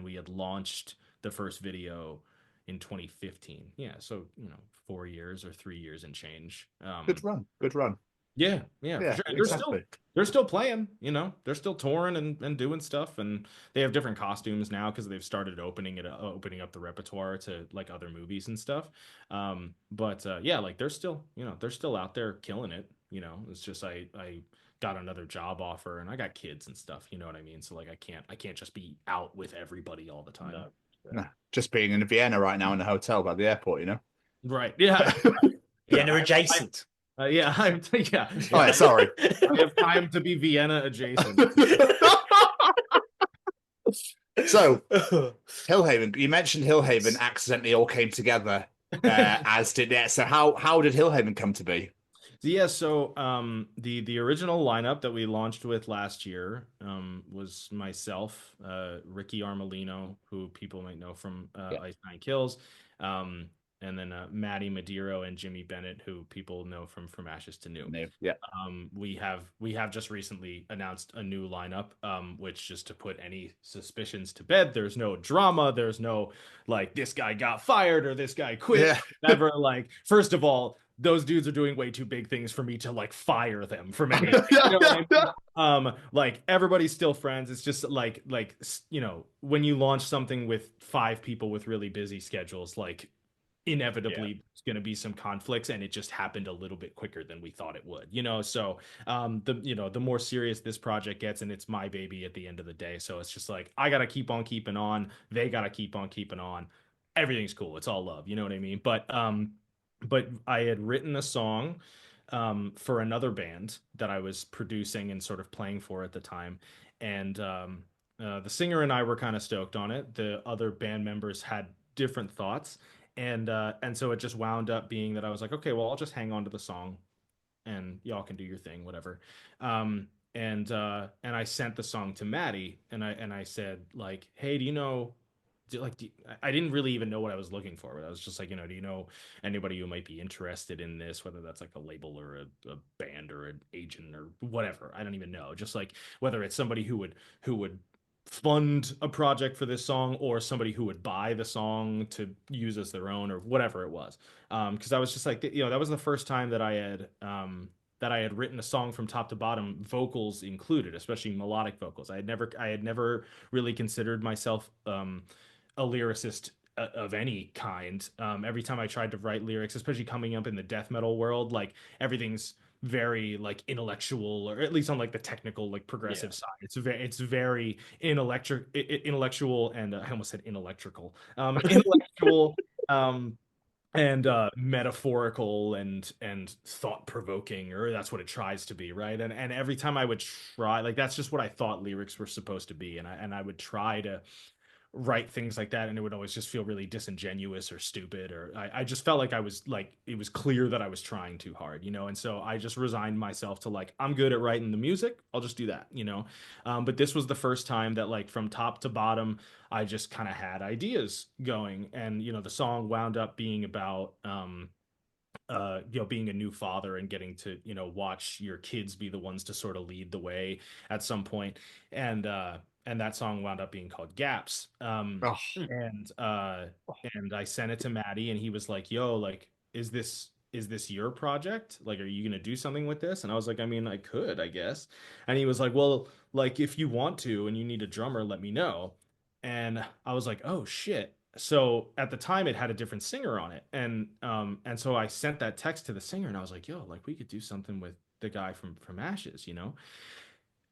we had launched the first video in 2015. Yeah, so 4 years or 3 years and change. Good run. Good run. Yeah, for Yeah, sure. And exactly. they're still playing, they're still touring and doing stuff, and they have different costumes now because they've started opening up the repertoire to like other movies and stuff. But yeah, like they're still out there killing it. It's just I got another job offer and I got kids and stuff. You know what I mean? So like I can't just be out with everybody all the time. No. Nah, just being in Vienna right now in a hotel by the airport, Right? Yeah. Vienna adjacent. Yeah, yeah. Oh, yeah, sorry. I have time to be Vienna adjacent. So, Hillhaven, you mentioned Hillhaven accidentally all came together, as did it. So how did Hillhaven come to be? So the original lineup that we launched with last year was myself, Ricky Armelino, who people might know from Ice Nine Kills, and then Maddie Madiro and Jimmy Bennett, who people know from Ashes to New. Yeah. We have just recently announced a new lineup, which, just to put any suspicions to bed, there's no drama, there's no like this guy got fired or this guy quit. Yeah. Never. Like, first of all, those dudes are doing way too big things for me to like fire them from anything. Like everybody's still friends. It's just like when you launch something with 5 people with really busy schedules, like inevitably there's going to be some conflicts, and it just happened a little bit quicker than we thought it would. So the more serious this project gets, and it's my baby at the end of the day, so it's just like I gotta keep on keeping on, they gotta keep on keeping on. Everything's cool, it's all love, you know what I mean? But I had written a song for another band that I was producing and sort of playing for at the time, and the singer and I were kind of stoked on it. The other band members had different thoughts, and so it just wound up being that I was like, okay, well, I'll just hang on to the song, and y'all can do your thing, whatever. And I sent the song to Maddie, and I said like, hey, do you know? I didn't really even know what I was looking for, but I was just like, do you know anybody who might be interested in this, whether that's like a label or a band or an agent or whatever. I don't even know. Just like whether it's somebody who would fund a project for this song, or somebody who would buy the song to use as their own, or whatever it was. Because I was just like, that was the first time that I had written a song from top to bottom, vocals included, especially melodic vocals. I had never really considered myself a lyricist of any kind. Every time I tried to write lyrics, especially coming up in the death metal world, like everything's very like intellectual, or at least on like the technical, like progressive side. It's very intellectual, and I almost said inelectrical. Intellectual, and metaphorical and thought provoking, or that's what it tries to be, right? And every time I would try, like, that's just what I thought lyrics were supposed to be, and I would try to write things like that, and it would always just feel really disingenuous or stupid, or I just felt like I was like, it was clear that I was trying too hard, and so I just resigned myself to like, I'm good at writing the music, I'll just do that. But this was the first time that like from top to bottom I just kind of had ideas going, and the song wound up being about being a new father and getting to watch your kids be the ones to sort of lead the way at some point. And that song wound up being called Gaps. And I sent it to Maddie, and he was like, yo, like, is this your project? Like, are you gonna do something with this? And I was like, I mean, I could, I guess. And he was like, well, like, if you want to and you need a drummer, let me know. And I was like, oh shit. So at the time it had a different singer on it. And so I sent that text to the singer, and I was like, yo, like, we could do something with the guy from Ashes,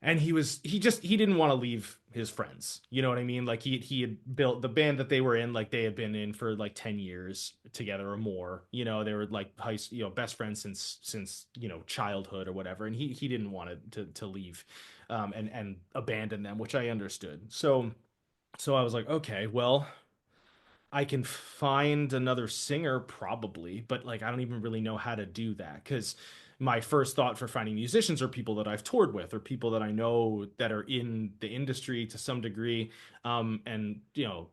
And he didn't want to leave his friends. You know what I mean? Like he had built the band that they were in, like they had been in for like 10 years together or more. They were like best friends since childhood or whatever. And he didn't want to leave and abandon them, which I understood. So I was like, okay, well, I can find another singer probably, but like I don't even really know how to do that because my first thought for finding musicians are people that I've toured with or people that I know that are in the industry to some degree. And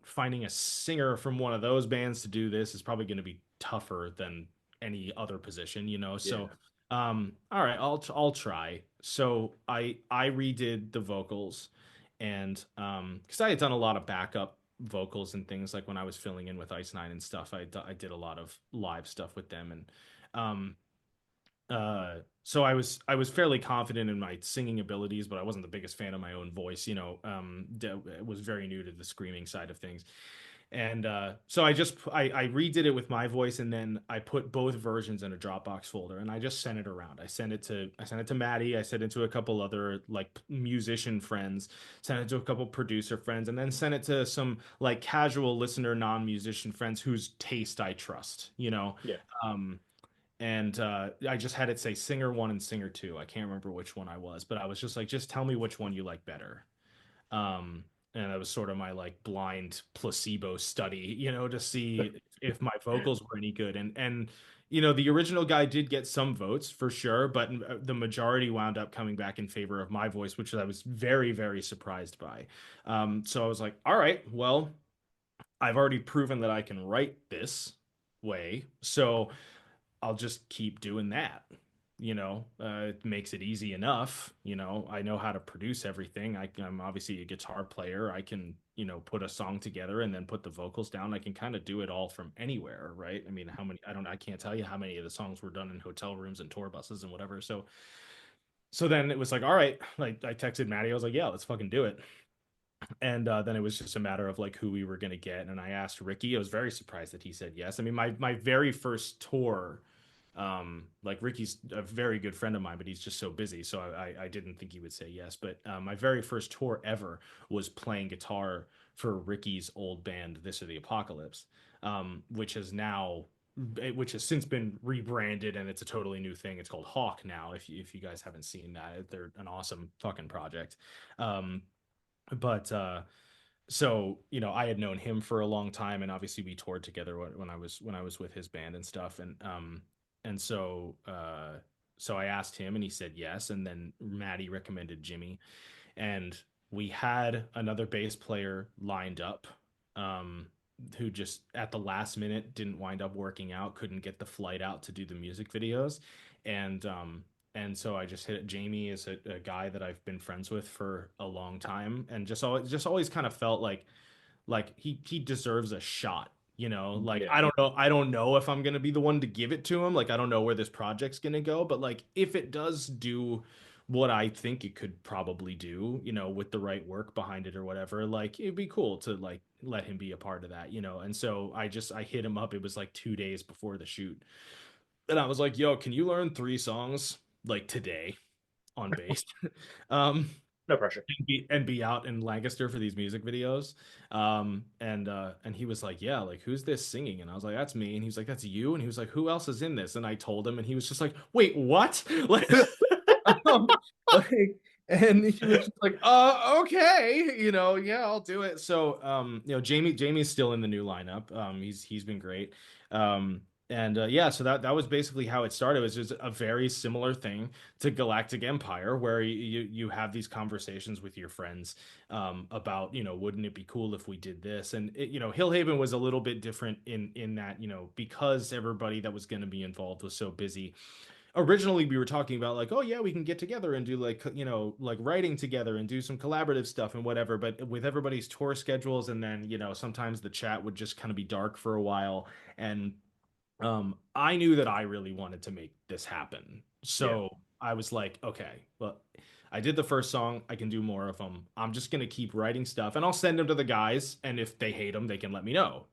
finding a singer from one of those bands to do this is probably going to be tougher than any other position, So, all right, I'll try. So I redid the vocals, and because I had done a lot of backup vocals and things like when I was filling in with Ice Nine and stuff. I did a lot of live stuff with them, and um, so I was fairly confident in my singing abilities, but I wasn't the biggest fan of my own voice. Was very new to the screaming side of things. And so I redid it with my voice, and then I put both versions in a Dropbox folder, and I just sent it around. I sent it to Maddie. I sent it to a couple other like musician friends, sent it to a couple producer friends, and then sent it to some like casual listener, non-musician friends whose taste I trust. Yeah. And I just had it say singer one and singer two. I can't remember which one I was, but I was just like, just tell me which one you like better. And that was sort of my like blind placebo study, to see if my vocals were any good. And the original guy did get some votes for sure, but the majority wound up coming back in favor of my voice, which I was very, very surprised by. So I was like, all right, well, I've already proven that I can write this way, so I'll just keep doing that. It makes it easy enough. I know how to produce everything. I'm obviously a guitar player. I can, put a song together and then put the vocals down. I can kind of do it all from anywhere, right? I mean, I can't tell you how many of the songs were done in hotel rooms and tour buses and whatever. So then it was like, all right, like I texted Maddie. I was like, yeah, let's fucking do it. And then it was just a matter of like who we were going to get. And I asked Ricky. I was very surprised that he said yes. I mean, my very first tour, like Ricky's a very good friend of mine, but he's just so busy, so I didn't think he would say yes. But my very first tour ever was playing guitar for Ricky's old band This or the Apocalypse, which has since been rebranded, and it's a totally new thing. It's called Hawk now. If you guys haven't seen that, they're an awesome fucking project. But so I had known him for a long time, and obviously we toured together when I was with his band and stuff. And so I asked him, and he said yes. And then Maddie recommended Jimmy, and we had another bass player lined up, who just at the last minute didn't wind up working out, couldn't get the flight out to do the music videos, and so I just hit Jamie is a guy that I've been friends with for a long time, and just always kind of felt like he deserves a shot. Like, Yeah. I don't know if I'm going to be the one to give it to him. Like, I don't know where this project's going to go, but like, if it does do what I think it could probably do, with the right work behind it or whatever, like, it'd be cool to like, let him be a part of that, And so I hit him up. It was like 2 days before the shoot. And I was like, yo, can you learn 3 songs like today on bass? No pressure. And be out in Lancaster for these music videos. And he was like, yeah, like, who's this singing? And I was like, that's me. And he was like, that's you. And he was like, who else is in this? And I told him, and he was just like, wait, what? Like, um, like, and he was just like, okay, yeah, I'll do it. So, Jamie's still in the new lineup. He's been great. And yeah, so that was basically how it started. It was just a very similar thing to Galactic Empire, where you have these conversations with your friends about, wouldn't it be cool if we did this? And Hillhaven was a little bit different in that, because everybody that was going to be involved was so busy. Originally, we were talking about like, oh yeah, we can get together and do like, like writing together and do some collaborative stuff and whatever. But with everybody's tour schedules, and then sometimes the chat would just kind of be dark for a while, and I knew that I really wanted to make this happen. So I was like, okay, well, I did the first song. I can do more of them. I'm just going to keep writing stuff, and I'll send them to the guys. And if they hate them, they can let me know,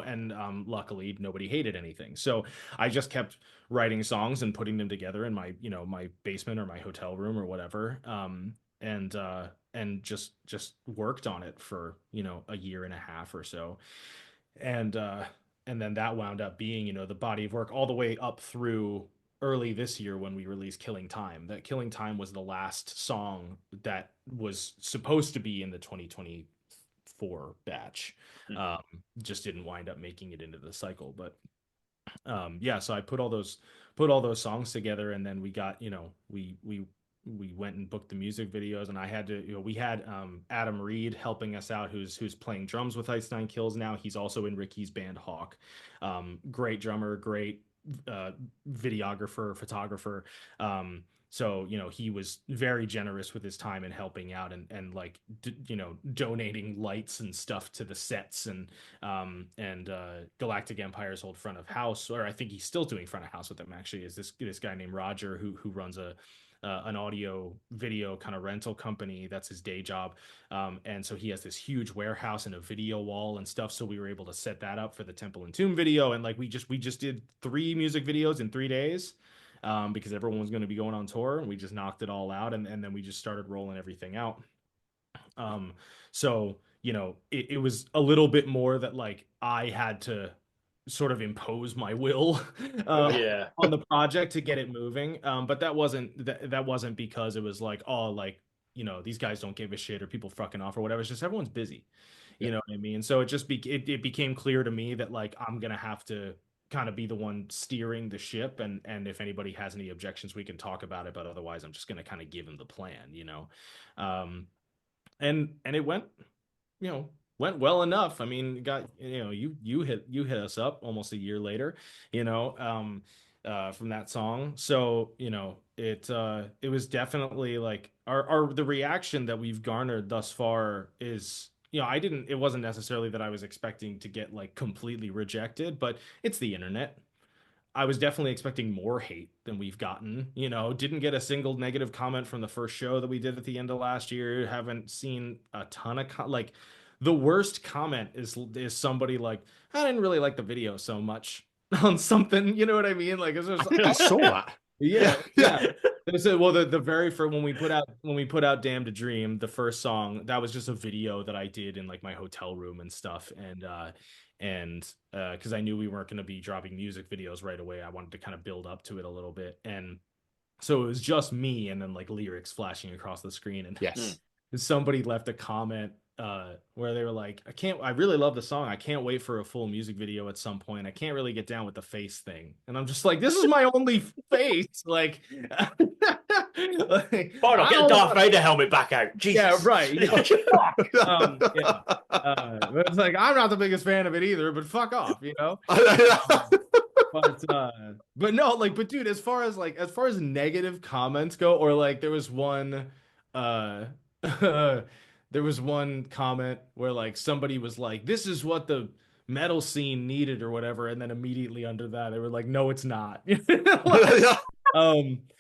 and luckily nobody hated anything. So I just kept writing songs and putting them together in my, my basement or my hotel room or whatever. And just worked on it for, a year and a half or so. And then that wound up being, the body of work all the way up through early this year when we released Killing Time. That Killing Time was the last song that was supposed to be in the 2023 04 batch. Just didn't wind up making it into the cycle, but yeah, so I put all those songs together, and then we got, we went and booked the music videos, and I had to, we had Adam Reed helping us out, who's playing drums with Ice Nine Kills now. He's also in Ricky's band Hawk. Great drummer, great videographer, photographer. So, he was very generous with his time and helping out, and like, donating lights and stuff to the sets, and Galactic Empire's old front of house, or I think he's still doing front of house with them actually, is this guy named Roger who runs an audio video kind of rental company. That's his day job. And so he has this huge warehouse and a video wall and stuff. So we were able to set that up for the Temple and Tomb video. And like, we just did 3 music videos in 3 days. Because everyone was going to be going on tour, and we just knocked it all out, and then we just started rolling everything out. So, it was a little bit more that like I had to sort of impose my will on the project to get it moving. But that wasn't because it was like, oh, like, these guys don't give a shit, or people fucking off or whatever. It's just everyone's busy. You know what I mean? So it just it became clear to me that like I'm going to have to kind of be the one steering the ship, and if anybody has any objections, we can talk about it, but otherwise I'm just going to kind of give him the plan, and it went well enough. I mean, you hit us up almost a year later, from that song. So it was definitely like the reaction that we've garnered thus far is, it wasn't necessarily that I was expecting to get like completely rejected, but it's the internet. I was definitely expecting more hate than we've gotten. Didn't get a single negative comment from the first show that we did at the end of last year. Haven't seen a ton of like, the worst comment is somebody like, I didn't really like the video so much on something. You know what I mean? Like, it's just, I saw that. Yeah. Well, the very first, when we put out Damn to Dream, the first song, that was just a video that I did in like my hotel room and stuff, and because I knew we weren't going to be dropping music videos right away, I wanted to kind of build up to it a little bit, and so it was just me and then like lyrics flashing across the screen, and yes, somebody left a comment where they were like, I really love the song. I can't wait for a full music video at some point. I can't really get down with the face thing. And I'm just like, this is my only face. Like, get a Darth Vader helmet back out. Jesus. Yeah, right. But it's like, I'm not the biggest fan of it either, but fuck off, But no, like, but dude, as far as negative comments go, or like there was one comment where like somebody was like, this is what the metal scene needed or whatever, and then immediately under that they were like, no, it's not.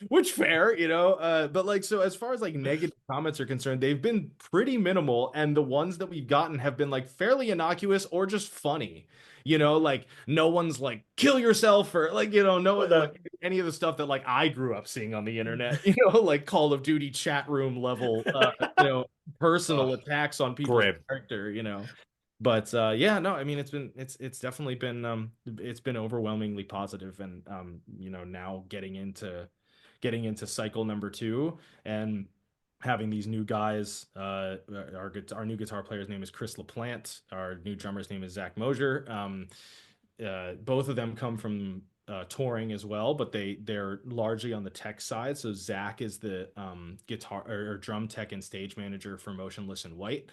Which fair, but like, so as far as like negative comments are concerned, they've been pretty minimal, and the ones that we've gotten have been like fairly innocuous or just funny. Like no one's like kill yourself, or like like any of the stuff that like I grew up seeing on the internet, like Call of Duty chat room level personal attacks on people's character, but yeah, no, I mean, it's definitely been it's been overwhelmingly positive, and now getting into cycle number 2 and having these new guys. Our new guitar player's name is Chris LaPlante. Our new drummer's name is Zach Mosier. Both of them come from touring as well, but they're largely on the tech side. So Zach is the guitar or drum tech and stage manager for Motionless in White.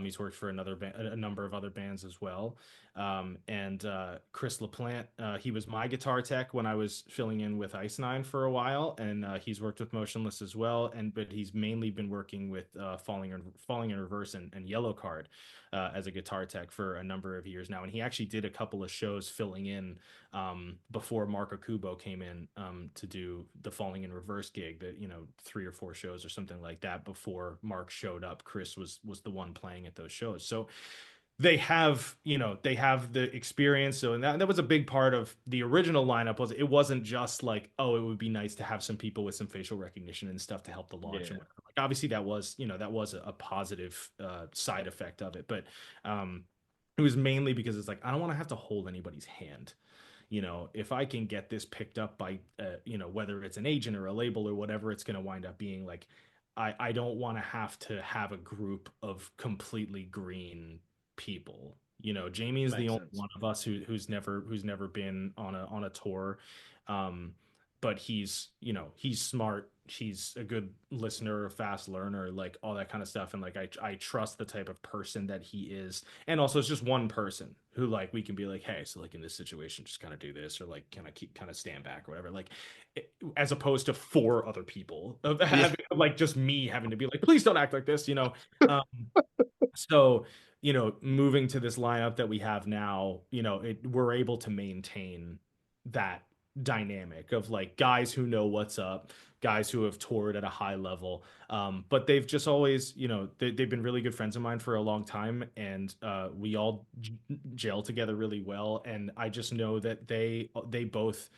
He's worked for a number of other bands as well. And Chris LaPlante, he was my guitar tech when I was filling in with Ice Nine for a while, and he's worked with Motionless as well. But he's mainly been working with Falling in Reverse and Yellow Card as a guitar tech for a number of years now. And he actually did a couple of shows filling in before Mark Okubo came in to do the Falling in Reverse gig. That 3 or 4 shows or something like that before Mark showed up. Chris was the one playing at those shows. So they have the experience. So, and that was a big part of the original lineup. It wasn't just like, oh, it would be nice to have some people with some facial recognition and stuff to help the launch. Yeah. And like, obviously that was a positive side effect of it, but it was mainly because it's like, I don't want to have to hold anybody's hand. If I can get this picked up by, whether it's an agent or a label or whatever it's going to wind up being, like, I don't want to have a group of completely green people. You know, Jamie is the Makes only sense. one of us who's never been on a tour. But he's, you know, he's smart. He's a good listener, a fast learner, like all that kind of stuff. And like I trust the type of person that he is. And also it's just one person who like we can be like, hey, so like in this situation, just kind of do this, or like kind of stand back or whatever. Like as opposed to four other people of having like just me having to be like, please don't act like this, you know. Um, so, you know, moving to this lineup that we have now, you know, we're able to maintain that dynamic of like guys who know what's up, guys who have toured at a high level. But they've just always, you know, they've been really good friends of mine for a long time, and we all gel together really well. And I just know that they both,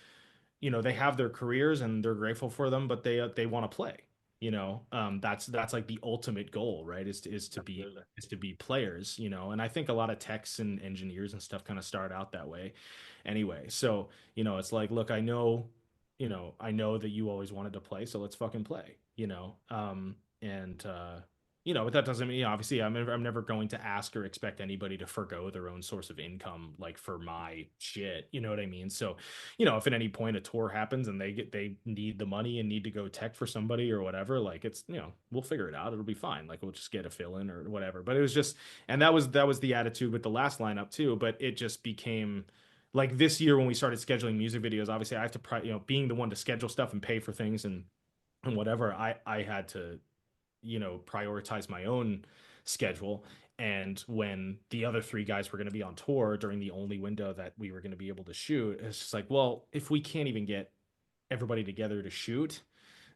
you know, they have their careers and they're grateful for them, but they want to play. You know, that's like the ultimate goal, right? Is to be players, you know. And I think a lot of techs and engineers and stuff kind of start out that way anyway. So, you know, it's like, look, I know that you always wanted to play, so let's fucking play, you know. And you know, but that doesn't mean, obviously, I'm never going to ask or expect anybody to forgo their own source of income, like for my shit, you know what I mean? So, you know, if at any point a tour happens and they need the money and need to go tech for somebody or whatever, like it's, you know, we'll figure it out. It'll be fine. Like we'll just get a fill in or whatever. But it was just, and that was the attitude with the last lineup too. But it just became like this year when we started scheduling music videos. Obviously, I have to, you know, being the one to schedule stuff and pay for things and whatever. I had to, you know, prioritize my own schedule. And when the other three guys were going to be on tour during the only window that we were going to be able to shoot, it's just like, well, if we can't even get everybody together to shoot,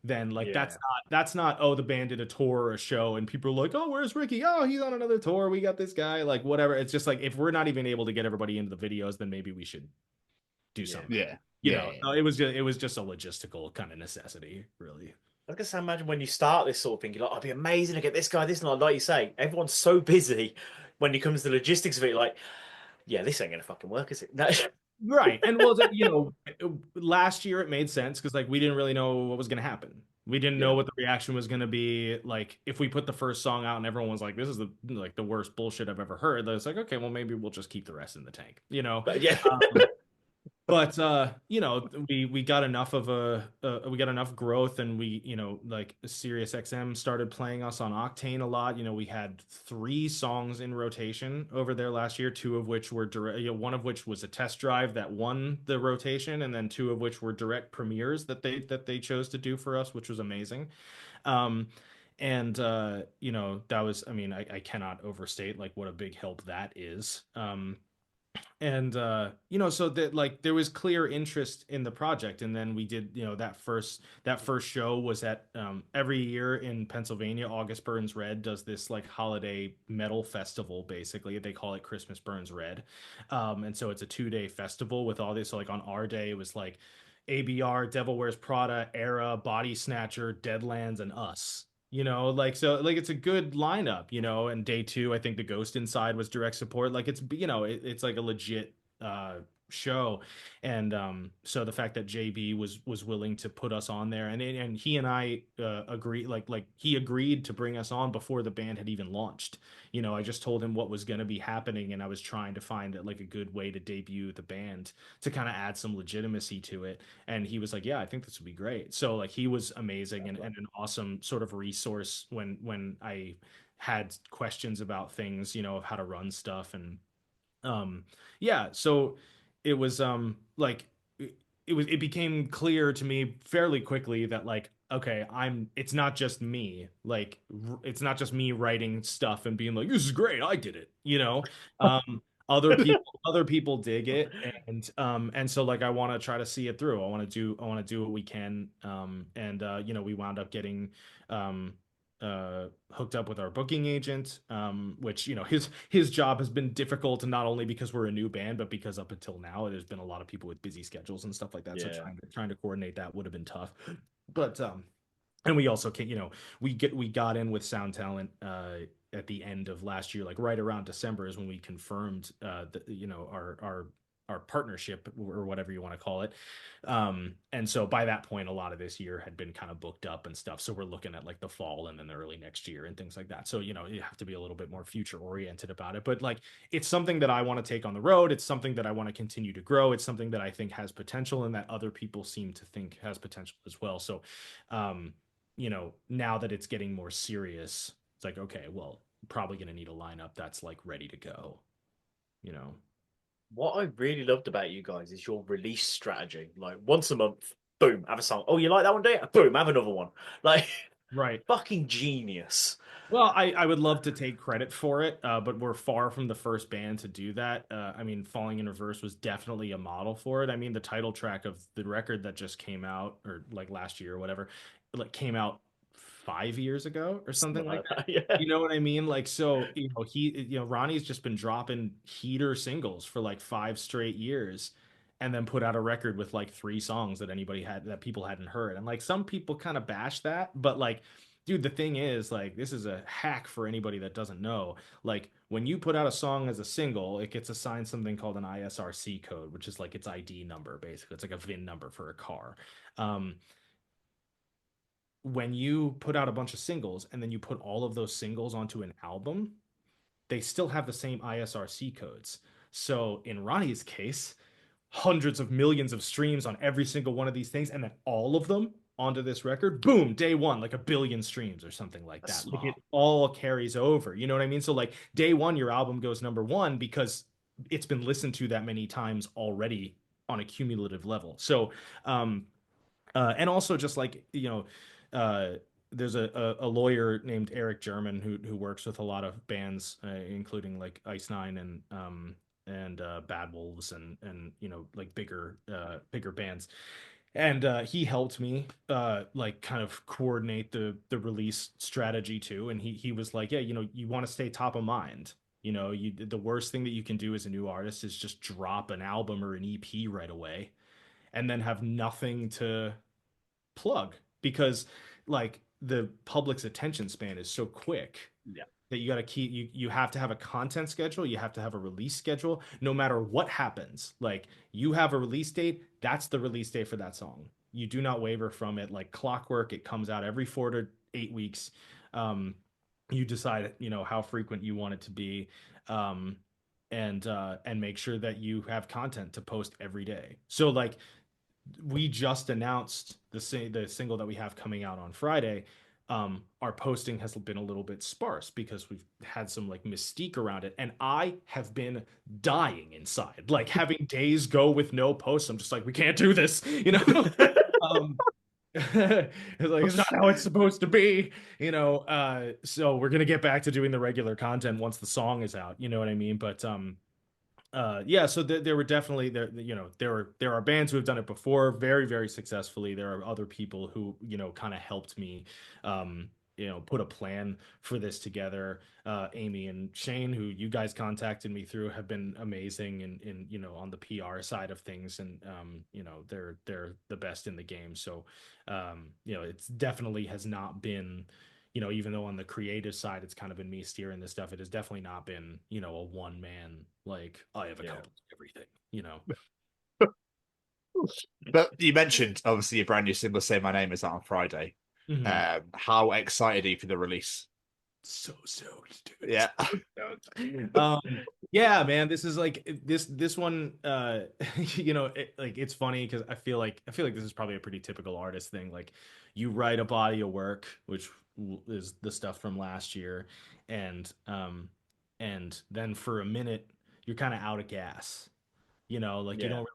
then like that's not oh, the band did a tour or a show and people are like, oh, where's Ricky? Oh, he's on another tour, we got this guy, like whatever. It's just like, if we're not even able to get everybody into the videos, then maybe we should do something. You know, it was just a logistical kind of necessity, really. I guess I imagine when you start this sort of thing, you're like, "Oh, it'd be amazing to get this guy, this," and like you say, everyone's so busy when it comes to the logistics of it, like, yeah, this ain't gonna fucking work, is it? No. Right. And well, you know, last year it made sense because like we didn't really know what was going to happen. We didn't know what the reaction was going to be. Like if we put the first song out and everyone was like, this is the worst bullshit I've ever heard. It's like, okay, well maybe we'll just keep the rest in the tank, you know? But yeah. But you know, we got enough of we got enough growth, and we, you know, like Sirius XM started playing us on Octane a lot. You know, we had 3 songs in rotation over there last year, 2 of which were direct, you know, one of which was a test drive that won the rotation, and then 2 of which were direct premieres that they chose to do for us, which was amazing. And you know, that was, I mean, I cannot overstate like what a big help that is. And you know, so that like there was clear interest in the project. And then we did, you know, that first show was at every year in Pennsylvania, August Burns Red does this like holiday metal festival. Basically they call it Christmas Burns Red, and so it's a 2-day festival with all this. So like on our day it was like ABR, Devil Wears Prada, Era, Body Snatcher, Deadlands, and us. You know, like, so like it's a good lineup, you know. And day 2, I think the Ghost Inside was direct support. Like it's, you know, it's like a legit show. And so the fact that JB was willing to put us on there, and he and I agree, like he agreed to bring us on before the band had even launched. You know, I just told him what was going to be happening, and I was trying to find like a good way to debut the band to kind of add some legitimacy to it. And he was like, yeah, I think this would be great. So like he was amazing, and an awesome sort of resource when I had questions about things, you know, of how to run stuff. And yeah, so it was like it became clear to me fairly quickly that like, okay, it's not just me, like it's not just me writing stuff and being like, this is great, I did it, you know. Other people dig it. And so like I want to try to see it through. I want to do what we can. And you know, we wound up getting hooked up with our booking agent, which, you know, his job has been difficult, and not only because we're a new band, but because up until now there's been a lot of people with busy schedules and stuff like that. So trying to coordinate that would have been tough. But and we also can, you know, we got in with Sound Talent at the end of last year, like right around December is when we confirmed that, you know, our our partnership or whatever you want to call it. And so by that point, a lot of this year had been kind of booked up and stuff. So we're looking at like the fall and then the early next year and things like that. So, you know, you have to be a little bit more future oriented about it. But like, it's something that I want to take on the road. It's something that I want to continue to grow. It's something that I think has potential and that other people seem to think has potential as well. So, you know, now that it's getting more serious, it's like, okay, well, probably going to need a lineup that's like ready to go, you know. What I really loved about you guys is your release strategy. Like once a month, boom, have a song. Oh, you like that one, do you? Boom, have another one. Like, right. Fucking genius. Well, I would love to take credit for it, but we're far from the first band to do that. I mean, Falling in Reverse was definitely a model for it. I mean, the title track of the record that just came out, or like last year or whatever, like came out 5 years ago or something like that. Yeah. You know what I mean? Like, so, you know, Ronnie's just been dropping heater singles for like 5 straight years and then put out a record with like 3 songs that people hadn't heard. And like some people kind of bash that, but like, dude, the thing is, like, this is a hack for anybody that doesn't know. Like, when you put out a song as a single, it gets assigned something called an ISRC code, which is like its ID number, basically. It's like a VIN number for a car. When you put out a bunch of singles and then you put all of those singles onto an album, they still have the same ISRC codes. So in Ronnie's case, hundreds of millions of streams on every single one of these things, and then all of them onto this record, boom, day one, like 1 billion streams or something like that. Like it all carries over. You know what I mean? So like day one, your album goes #1 because it's been listened to that many times already on a cumulative level. So, and also just like, you know, there's a lawyer named Eric German who works with a lot of bands, including like Ice Nine and Bad Wolves and you know, like bigger bands. And he helped me like kind of coordinate the release strategy too. And he was like, yeah, you know, you want to stay top of mind. You know, the worst thing that you can do as a new artist is just drop an album or an EP right away and then have nothing to plug, because like the public's attention span is so quick. Yeah. That you got to keep, you have to have a content schedule, you have to have a release schedule, no matter what happens. Like, you have a release date, that's the release date for that song. You do not waver from it. Like clockwork, it comes out every 4 to 8 weeks. You decide, you know, how frequent you want it to be, and make sure that you have content to post every day. So like, we just announced the single that we have coming out on Friday. Our posting has been a little bit sparse because we've had some like mystique around it, and I have been dying inside, like having days go with no posts. I'm just like, we can't do this, you know. It's like, it's not how it's supposed to be, you know. So we're gonna get back to doing the regular content once the song is out, you know what I mean? But yeah, so there were definitely you know, there are bands who have done it before very, very successfully. There are other people who, you know, kind of helped me you know, put a plan for this together. Amy and Shane, who you guys contacted me through, have been amazing in you know, on the PR side of things, and you know, they're the best in the game. So you know, it's definitely has not been, you know, even though on the creative side it's kind of been me steering this stuff, it has definitely not been, you know, a one man, like, I have accomplished everything, you know. But you mentioned obviously your brand new single "Say My Name" is out on Friday. How excited are you for the release? So dude. Yeah. Yeah, man, this is like this one, you know, it's funny because I feel like this is probably a pretty typical artist thing. Like, you write a body of work, which is the stuff from last year, and then for a minute you're kind of out of gas, you know, like, you don't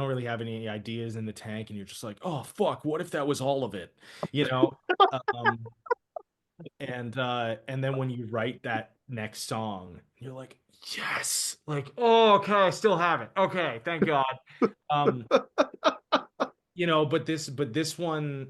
really have any ideas in the tank, and you're just like, oh fuck, what if that was all of it, you know. And then when you write that next song, you're like, yes, like, oh, okay, I still have it, okay, thank God. You know, but this one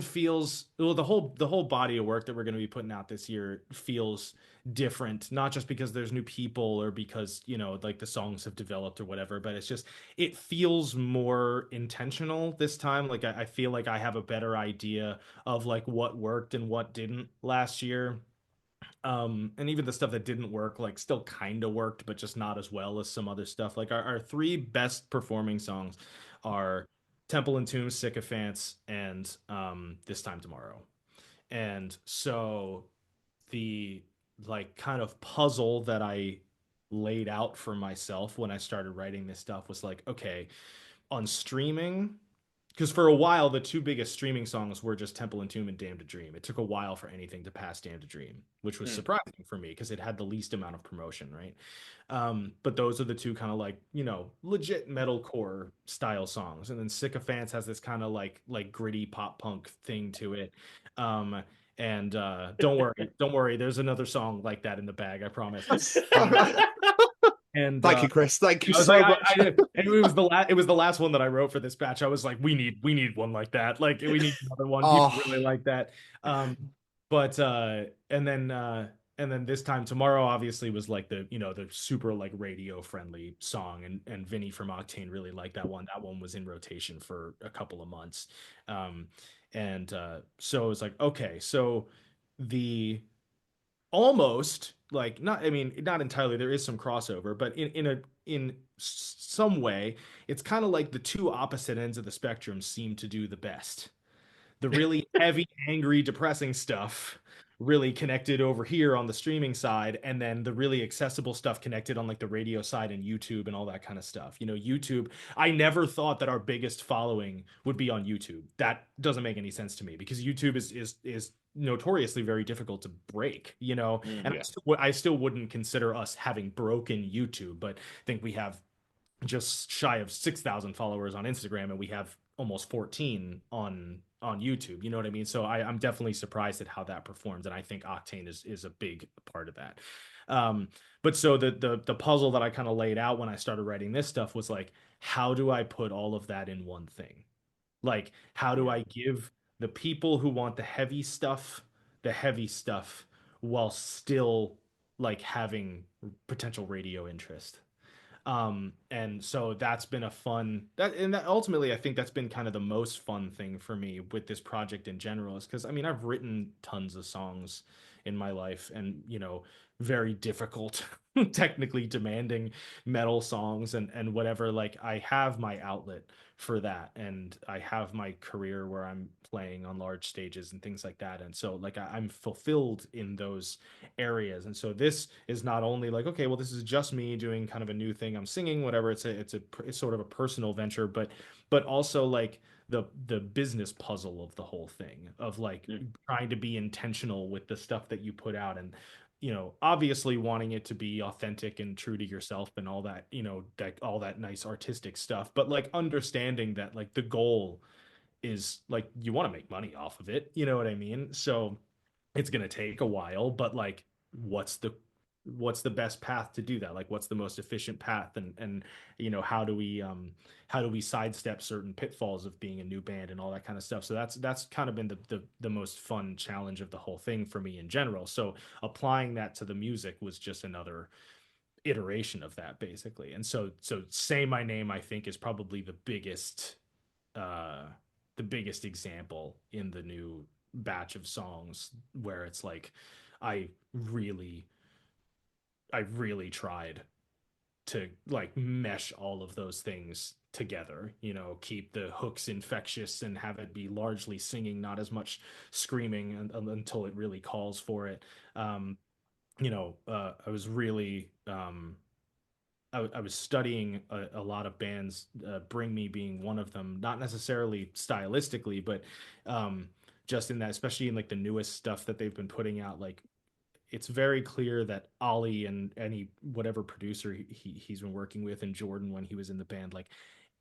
feels, well, the whole body of work that we're going to be putting out this year feels different, not just because there's new people or because, you know, like the songs have developed or whatever, but it's just, it feels more intentional this time. Like, I feel like I have a better idea of like what worked and what didn't last year. And even the stuff that didn't work, like still kind of worked, but just not as well as some other stuff. Like our three best performing songs are Temple and Tomb, Sycophants, and This Time Tomorrow. And so the like kind of puzzle that I laid out for myself when I started writing this stuff was like, okay, on streaming, because for a while the two biggest streaming songs were just Temple and Tomb and Damned to Dream. It took a while for anything to pass Damned to Dream, which was surprising for me because it had the least amount of promotion, right? But those are the two kind of like, legit metalcore style songs. And then Sycophants has this kind of like gritty pop punk thing to it. And don't worry, there's another song like that in the bag, I promise. And thank you, Chris. Thank you I was so like, much. and it was the last one that I wrote for this batch. I was like, we need one like that. Like we need another one. People really like that. But and then This Time Tomorrow obviously was like the super like radio friendly song, and Vinny from Octane really liked that one. That one was in rotation for a couple of months. So it was like, okay, so the almost like not, I mean, not entirely, there is some crossover, but in some way it's kind of like the two opposite ends of the spectrum seem to do the best. The really heavy, angry, depressing stuff really connected over here on the streaming side, and then the really accessible stuff connected on like the radio side and YouTube and all that kind of stuff. YouTube, I never thought that our biggest following would be on YouTube. That doesn't make any sense to me because YouTube is notoriously very difficult to break, and I still wouldn't consider us having broken YouTube, but I think we have just shy of 6,000 followers on Instagram, and we have almost 14 on YouTube. You know what I mean? So I'm definitely surprised at how that performs, and I think Octane is a big part of that. But so the puzzle that I kind of laid out when I started writing this stuff was like, how do I put all of that in one thing? Like, how do I give the people who want the heavy stuff while still like having potential radio interest? And so that's been a fun and that ultimately I think that's been kind of the most fun thing for me with this project in general, is because I mean I've written tons of songs in my life, and very difficult technically demanding metal songs and whatever. Like I have my outlet for that, and I have my career where I'm playing on large stages and things like that, and so like I'm fulfilled in those areas. And so this is not only like, okay, well, this is just me doing kind of a new thing, I'm singing whatever, it's sort of a personal venture, but also like the business puzzle of the whole thing of like trying to be intentional with the stuff that you put out, and obviously wanting it to be authentic and true to yourself and all that, like all that nice artistic stuff, but like understanding that like the goal is like you want to make money off of it, you know what I mean? So it's going to take a while, but like what's the best path to do that? Like what's the most efficient path, and how do we sidestep certain pitfalls of being a new band and all that kind of stuff? So that's kind of been the most fun challenge of the whole thing for me in general. So applying that to the music was just another iteration of that, basically. And so Say My Name, I think, is probably the biggest example in the new batch of songs where it's like I really tried to like mesh all of those things together, keep the hooks infectious and have it be largely singing, not as much screaming until it really calls for it. I was really I was studying a lot of bands, Bring Me being one of them, not necessarily stylistically, but just in that, especially in like the newest stuff that they've been putting out, like it's very clear that Ollie and any whatever producer he's been working with, and Jordan when he was in the band, like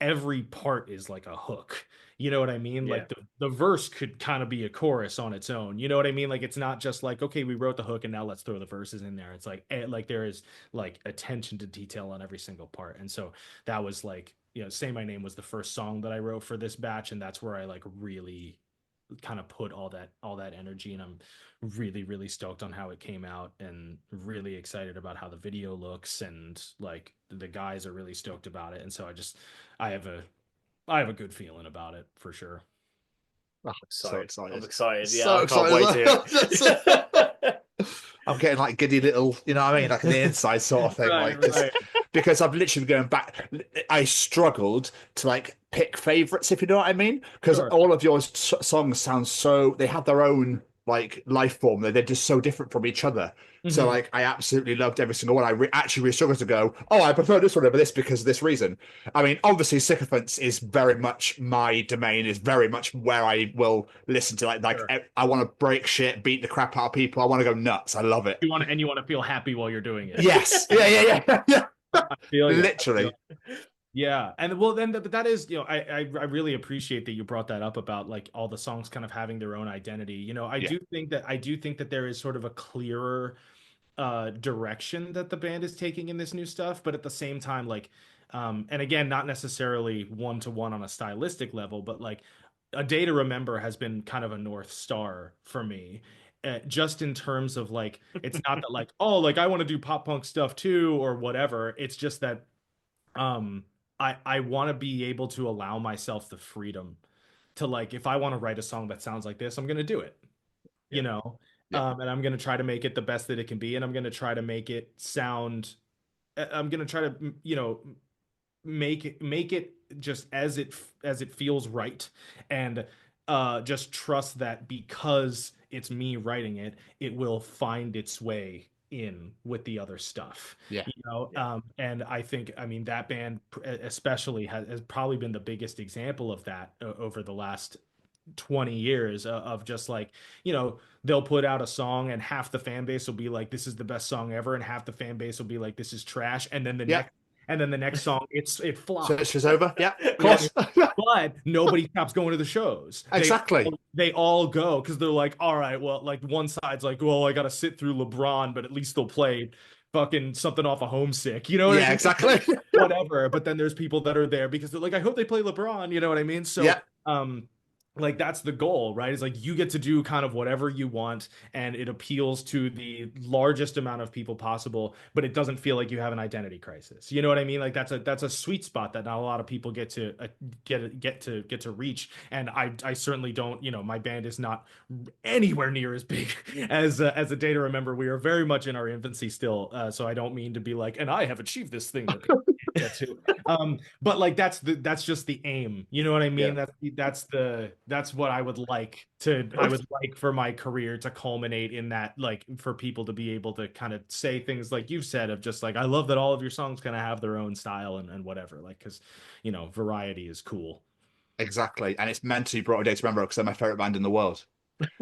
every part is like a hook. You know what I mean? Yeah. Like the verse could kind of be a chorus on its own. You know what I mean? Like it's not just like, okay, we wrote the hook and now let's throw the verses in there. It's like there is like attention to detail on every single part. And so that was like, Say My Name was the first song that I wrote for this batch, and that's where I like really kind of put all that energy, and I'm really, really stoked on how it came out, and really excited about how the video looks, and like the guys are really stoked about it. And so I have a good feeling about it for sure. Oh, so excited. I'm excited. Yeah, So I can't wait to hear it. I'm getting like giddy little, you know what I mean? Like the inside sort of thing. Right, Like, right. because I've literally been going back. I struggled to like pick favorites, if you know what I mean. Because Sure. all of your songs sound so, they have their own like life form. They're just so different from each other. So Mhm. like I absolutely loved every single one. I actually really struggled to go, oh, I prefer this one over this because of this reason. I mean, obviously Sycophants is very much my domain, is very much where I will listen to like Sure. I want to break shit, beat the crap out of people. I want to go nuts. I love it. You want to feel happy while you're doing it. Yes. Yeah. I feel you. Literally. Yeah, and well, then but that is, I really appreciate that you brought that up about like all the songs kind of having their own identity. I Yeah. do think that there is sort of a clearer direction that the band is taking in this new stuff, but at the same time, like, and again, not necessarily one to one on a stylistic level, but like A Day to Remember has been kind of a North Star for me. Just in terms of like, it's not that like, oh, like I want to do pop punk stuff too or whatever. It's just that I want to be able to allow myself the freedom to like, if I want to write a song that sounds like this, I'm going to do it, you know? Yeah. And I'm going to try to make it the best that it can be. And I'm going to try to make it sound, I'm going to try to, make it just as it feels right. And just trust that because it's me writing it, it will find its way in with the other stuff. Yeah. And I think, I mean, that band especially has probably been the biggest example of that over the last 20 years of just like, they'll put out a song and half the fan base will be like, this is the best song ever, and half the fan base will be like, this is trash, and then the next song it flops. So it's over. Yeah, of course. But nobody stops going to the shows. Exactly. They all go because they're like, all right, well, like one side's like, well, I got to sit through LeBron, but at least they'll play fucking something off of Homesick. You know what I mean? Exactly. Whatever. But then there's people that are there because they're like, I hope they play LeBron. You know what I mean? So, like that's the goal, right? Is like you get to do kind of whatever you want and it appeals to the largest amount of people possible, but it doesn't feel like you have an identity crisis. You know what I mean? Like that's a sweet spot that not a lot of people get to get to reach. And I certainly don't, my band is not anywhere near as big as A Day to Remember. We are very much in our infancy still. So I don't mean to be like, and I have achieved this thing that people can't get to. But like that's just the aim. You know what I mean? Yeah. That's what I would like for my career to culminate in, that like for people to be able to kind of say things like you've said of just like, I love that all of your songs kind of have their own style and whatever, like, because variety is cool. Exactly. And it's meant to be brought A Day to Remember because they're my favorite band in the world.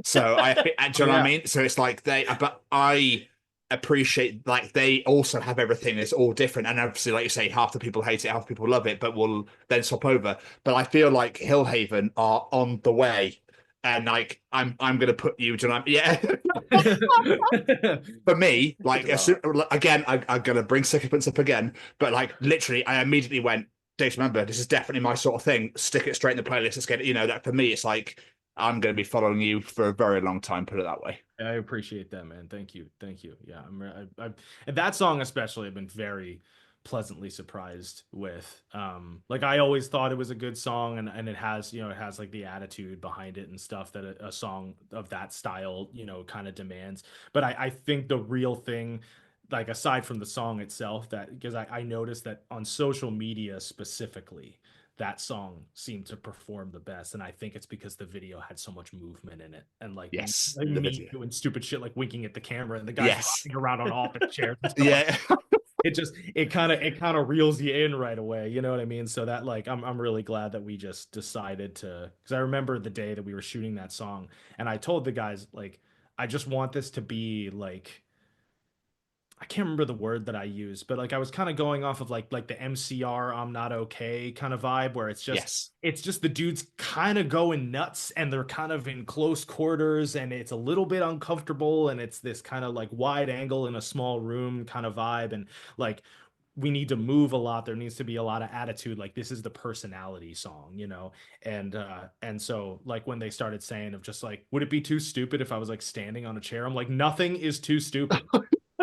So do you know what I mean? So it's like but I appreciate like they also have everything. It's all different, and obviously, like you say, half the people hate it, half the people love it, but will then swap over. But I feel like Hillhaven are on the way, and like I'm gonna put you. Do you know what I mean? For me, like again, I'm gonna bring Sycophants up again, but like literally, I immediately went, Day to Remember. This is definitely my sort of thing. Stick it straight in the playlist. Let's get it. That for me, it's like I'm going to be following you for a very long time. Put it that way. I appreciate that, man. Thank you. Yeah, and that song especially, I've been very pleasantly surprised with. Like I always thought it was a good song, and it has like the attitude behind it and stuff that a song of that style kind of demands. But I think the real thing, like aside from the song itself, that because I noticed that on social media specifically, that song seemed to perform the best, and I think it's because the video had so much movement in it, and like me doing stupid shit like winking at the camera, and the guys rocking around on office chairs. It kind of reels you in right away. You know what I mean? So that like I'm really glad that we just decided to, because I remember the day that we were shooting that song, and I told the guys like, I just want this to be like, I can't remember the word that I used, but like I was kind of going off of like the MCR I'm Not Okay kind of vibe, where it's just the dudes kind of going nuts and they're kind of in close quarters and it's a little bit uncomfortable and it's this kind of like wide angle in a small room kind of vibe, and like we need to move a lot. There needs to be a lot of attitude. Like this is the personality song, and so like when they started saying of just like, would it be too stupid if I was like standing on a chair? I'm like, nothing is too stupid.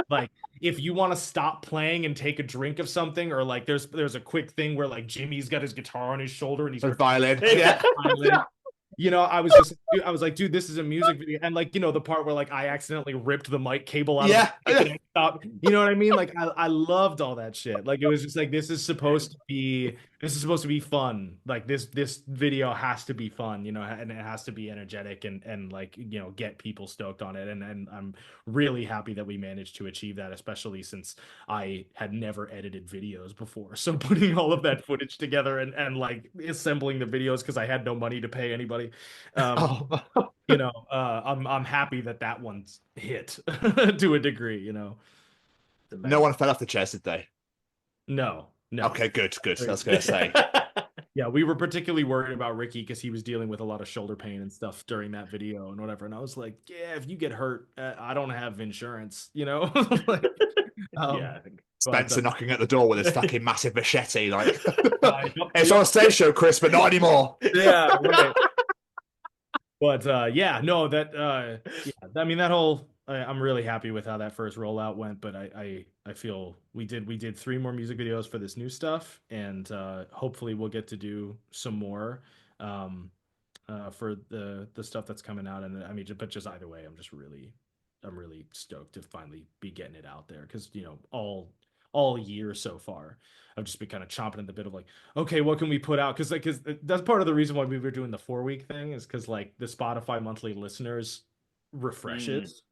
Like if you want to stop playing and take a drink of something, or like there's a quick thing where like Jimmy's got his guitar on his shoulder and he's violin, I was like, dude, this is a music video, and like, the part where like I accidentally ripped the mic cable out Yeah. of the mic and it stopped. You know what I mean? Like, I loved all that shit. Like, it was just like, this is supposed to be fun. Like, this video has to be fun, and it has to be energetic and like, get people stoked on it. And I'm really happy that we managed to achieve that, especially since I had never edited videos before. So putting all of that footage together and like assembling the videos, because I had no money to pay anybody. I'm happy that one's hit to a degree. No one fell off the chairs, did they? No. Okay, good. I was gonna say. Yeah, we were particularly worried about Ricky because he was dealing with a lot of shoulder pain and stuff during that video and whatever. And I was like, yeah, if you get hurt, I don't have insurance, like, Yeah. Spencer knocking at the door with his fucking massive machete, like, it's on a stage show, Chris, but not anymore. Yeah, right. But yeah, no, I mean, that whole, I'm really happy with how that first rollout went. But I feel we did 3 more music videos for this new stuff, and hopefully we'll get to do some more for the stuff that's coming out. And I mean, but just either way, I'm really stoked to finally be getting it out there, because all year so far I've just been kind of chomping at the bit of like, okay, what can we put out? Because that's part of the reason why we were doing the 4-week thing, is because like the Spotify monthly listeners refreshes.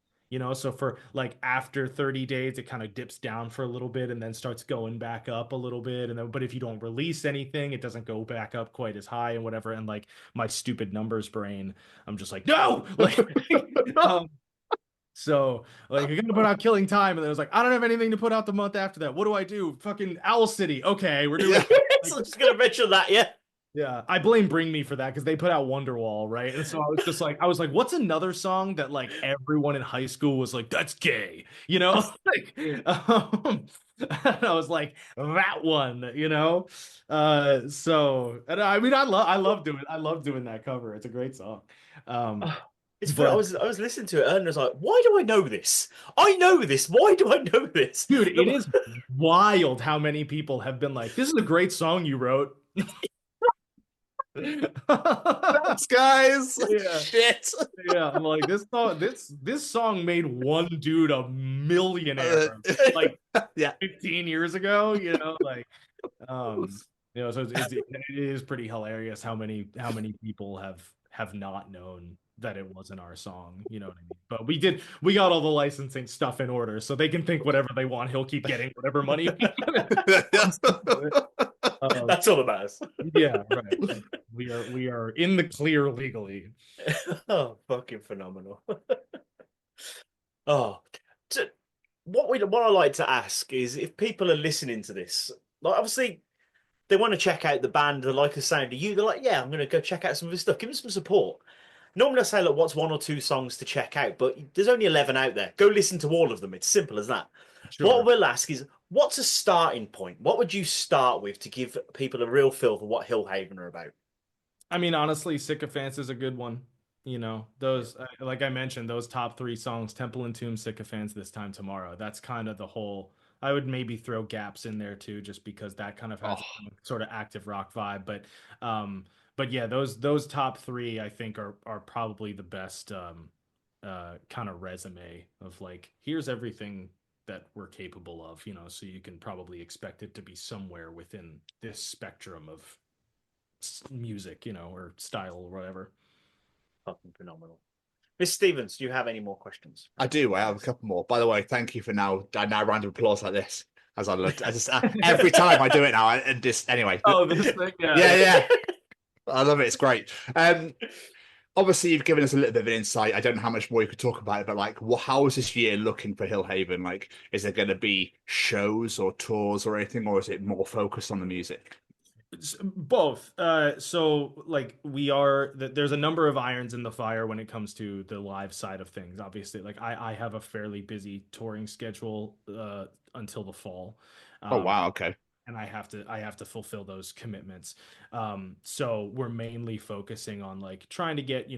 So for like after 30 days, it kind of dips down for a little bit and then starts going back up a little bit. And then, but if you don't release anything, it doesn't go back up quite as high and whatever. And like my stupid numbers brain, I'm just like, no, like, so like, you're gonna put out Killing Time, and then it was like, I don't have anything to put out the month after that. What do I do? Fucking Owl City. Okay, we're doing. So I'm just gonna mention that, yeah. Yeah, I blame Bring Me for that, because they put out Wonderwall, right? And so I was like, what's another song that like everyone in high school was like, that's gay, like, and I was like, that one, so, and I mean, I love doing that cover. It's a great song. It's funny. I was listening to it and I was like, why do I know this? I know this. Why do I know this? Dude, it is wild how many people have been like, this is a great song you wrote. Thanks, guys. Yeah. Shit. Yeah, I'm like, this song made one dude a millionaire like 15 years ago, like, so it is pretty hilarious how many people have not known that it wasn't our song, you know what I mean? But we got all the licensing stuff in order, so they can think whatever they want. He'll keep getting whatever money. That's all that matters. Yeah, right. We are in the clear legally. Oh, fucking phenomenal. What I like to ask is, if people are listening to this, like, obviously they want to check out the band, they like the sound of you, they're like, yeah, I'm gonna go check out some of this stuff. Give them some support. Normally I say, look, what's 1 or 2 songs to check out, but there's only 11 out there. Go listen to all of them. It's simple as that. Sure. What we'll ask is, what's a starting point? What would you start with to give people a real feel for what Hillhaven are about? I mean, honestly, Sycophants is a good one. Those, like I mentioned, those top 3 songs, Temple and Tomb, Sycophants, This Time Tomorrow. That's kind of the whole. I would maybe throw Gaps in there too, just because that kind of has a sort of active rock vibe. But yeah, those top 3 I think are probably the best kind of resume of like, here's everything that we're capable of, so you can probably expect it to be somewhere within this spectrum of music, or style or whatever. Fucking phenomenal. Miss Stevens, do you have any more questions? I do. I have a couple more. By the way, thank you for now round of applause like this. As I looked, every time I do it now, and just anyway. Oh, this thing, yeah. Yeah. I love it. It's great. Obviously, you've given us a little bit of an insight. I don't know how much more you could talk about it, but like, how is this year looking for Hillhaven? Like, is there going to be shows or tours or anything, or is it more focused on the music? Both. So like, there's a number of irons in the fire when it comes to the live side of things. Obviously, like I have a fairly busy touring schedule until the fall. Oh wow, okay. and I have to fulfill those commitments. So we're mainly focusing on like trying to get,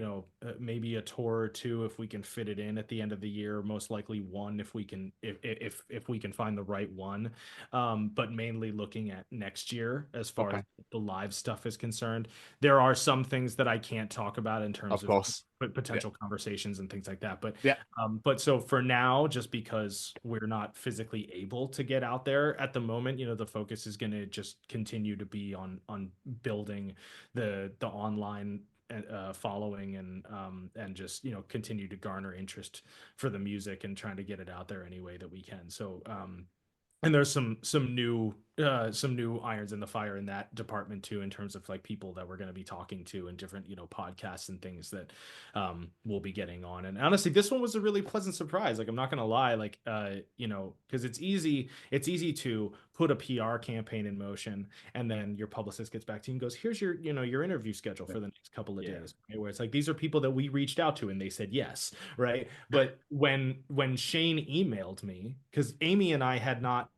maybe a tour or two if we can fit it in at the end of the year, most likely one if we can, if we can find the right one. But mainly looking at next year as far as the live stuff is concerned. There are some things that I can't talk about in terms of course, potential conversations and things like that. Yeah. But so for now, just because we're not physically able to get out there at the moment, the focus is going to just continue to be on building the online following and just continue to garner interest for the music and trying to get it out there any way that we can. So and there's some new irons in the fire in that department too, in terms of like people that we're going to be talking to and different podcasts and things that we'll be getting on. And honestly, this one was a really pleasant surprise. Like, I'm not going to lie, like because it's easy to put a PR campaign in motion and then your publicist gets back to you and goes, here's your your interview schedule for the next couple of days, right? Where it's like, these are people that we reached out to and they said yes, right? But when Shane emailed me, because Amy and I had not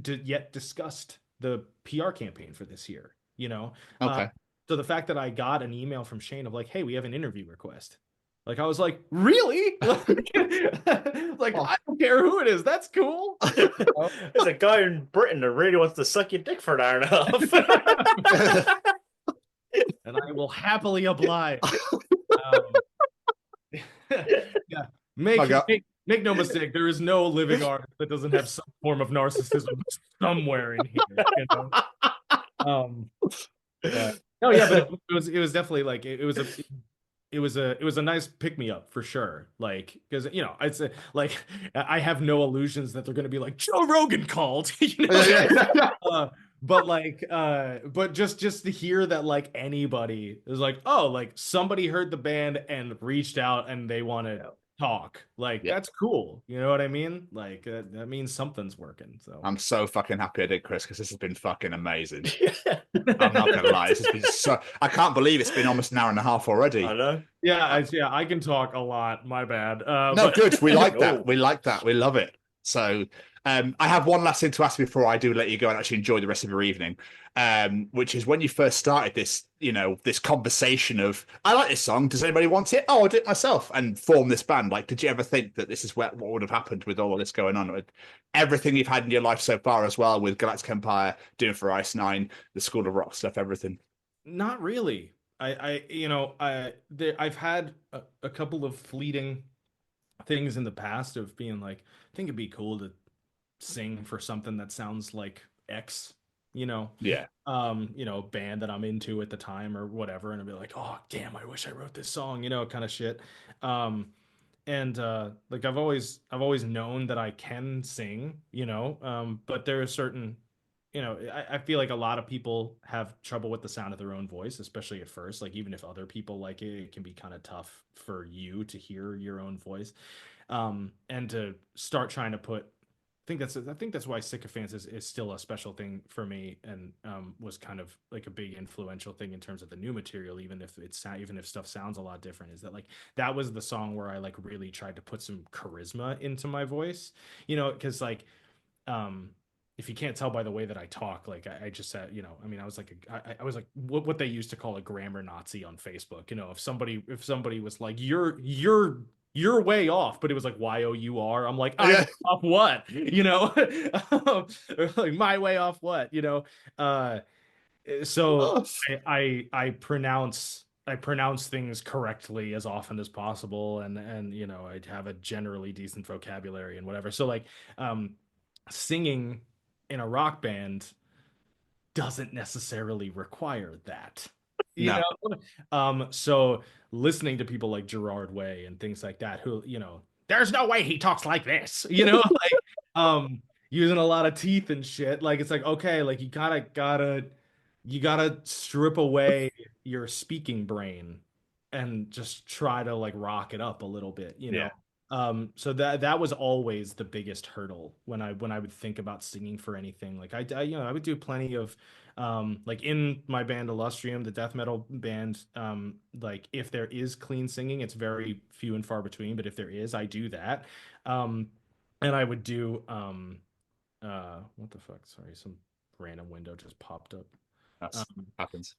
yet discussed the PR campaign for this year, so the fact that I got an email from Shane of like, hey, we have an interview request, like I was like, really? Like, I don't care who it is, that's cool. There's a guy in Britain that really wants to suck your dick for an hour and a half. And I will happily oblige. Yeah. Make no mistake, there is no living artist that doesn't have some form of narcissism somewhere in here. But it was definitely like it was a nice pick me up for sure. Like, because I'd say like I have no illusions that they're going to be like Joe Rogan called, but just to hear that like anybody is like, oh, like somebody heard the band and reached out and they want to talk, like that's cool, you know what I mean? Like that means something's working. So I'm so fucking happy I did, Chris, because this has been fucking amazing. I'm not gonna lie, this has been I can't believe it's been almost an hour and a half already. I know. I can talk a lot, my bad. No, good, we like that. We like that, we love it. So I have one last thing to ask before I do let you go and actually enjoy the rest of your evening, which is when you first started this, this conversation of, I like this song, does anybody want it? Oh, I'll do it myself, and form this band. Like, did you ever think that this is what would have happened with all of this going on, with everything you've had in your life so far as well, with Galactic Empire, doing for Ice Nine, the School of Rock stuff, everything? Not really. I've had a couple of fleeting things in the past of being like, I think it'd be cool to sing for something that sounds like X, band that I'm into at the time or whatever, and I'd be like, oh damn, I wish I wrote this song, kind of shit. Like I've always known that I can sing, but there are certain, I feel like a lot of people have trouble with the sound of their own voice, especially at first. Like, even if other people like it, it can be kind of tough for you to hear your own voice. And to start trying to put, I think that's why Sycophants is still a special thing for me, and was kind of like a big influential thing in terms of the new material, even if stuff sounds a lot different. Is that like that was the song where I like really tried to put some charisma into my voice, because like if you can't tell by the way that I talk, like I just said, I was like I was like what they used to call a grammar Nazi on Facebook. If somebody was like, you're way off, but it was like YOUR. I'm like, I'm off what? Like my way off what? So I pronounce things correctly as often as possible, and I have a generally decent vocabulary and whatever. So like singing in a rock band doesn't necessarily require that. So listening to people like Gerard Way and things like that, who, there's no way he talks like this, like using a lot of teeth and shit. Like, it's like, okay, like you gotta strip away your speaking brain and just try to like rock it up a little bit, so that was always the biggest hurdle when I would think about singing for anything. Like I would do plenty of like in my band Illustrium, the death metal band, like if there is clean singing, it's very few and far between, but if there is, I do that. And I would do what the fuck, sorry, some random window just popped up. That's happens.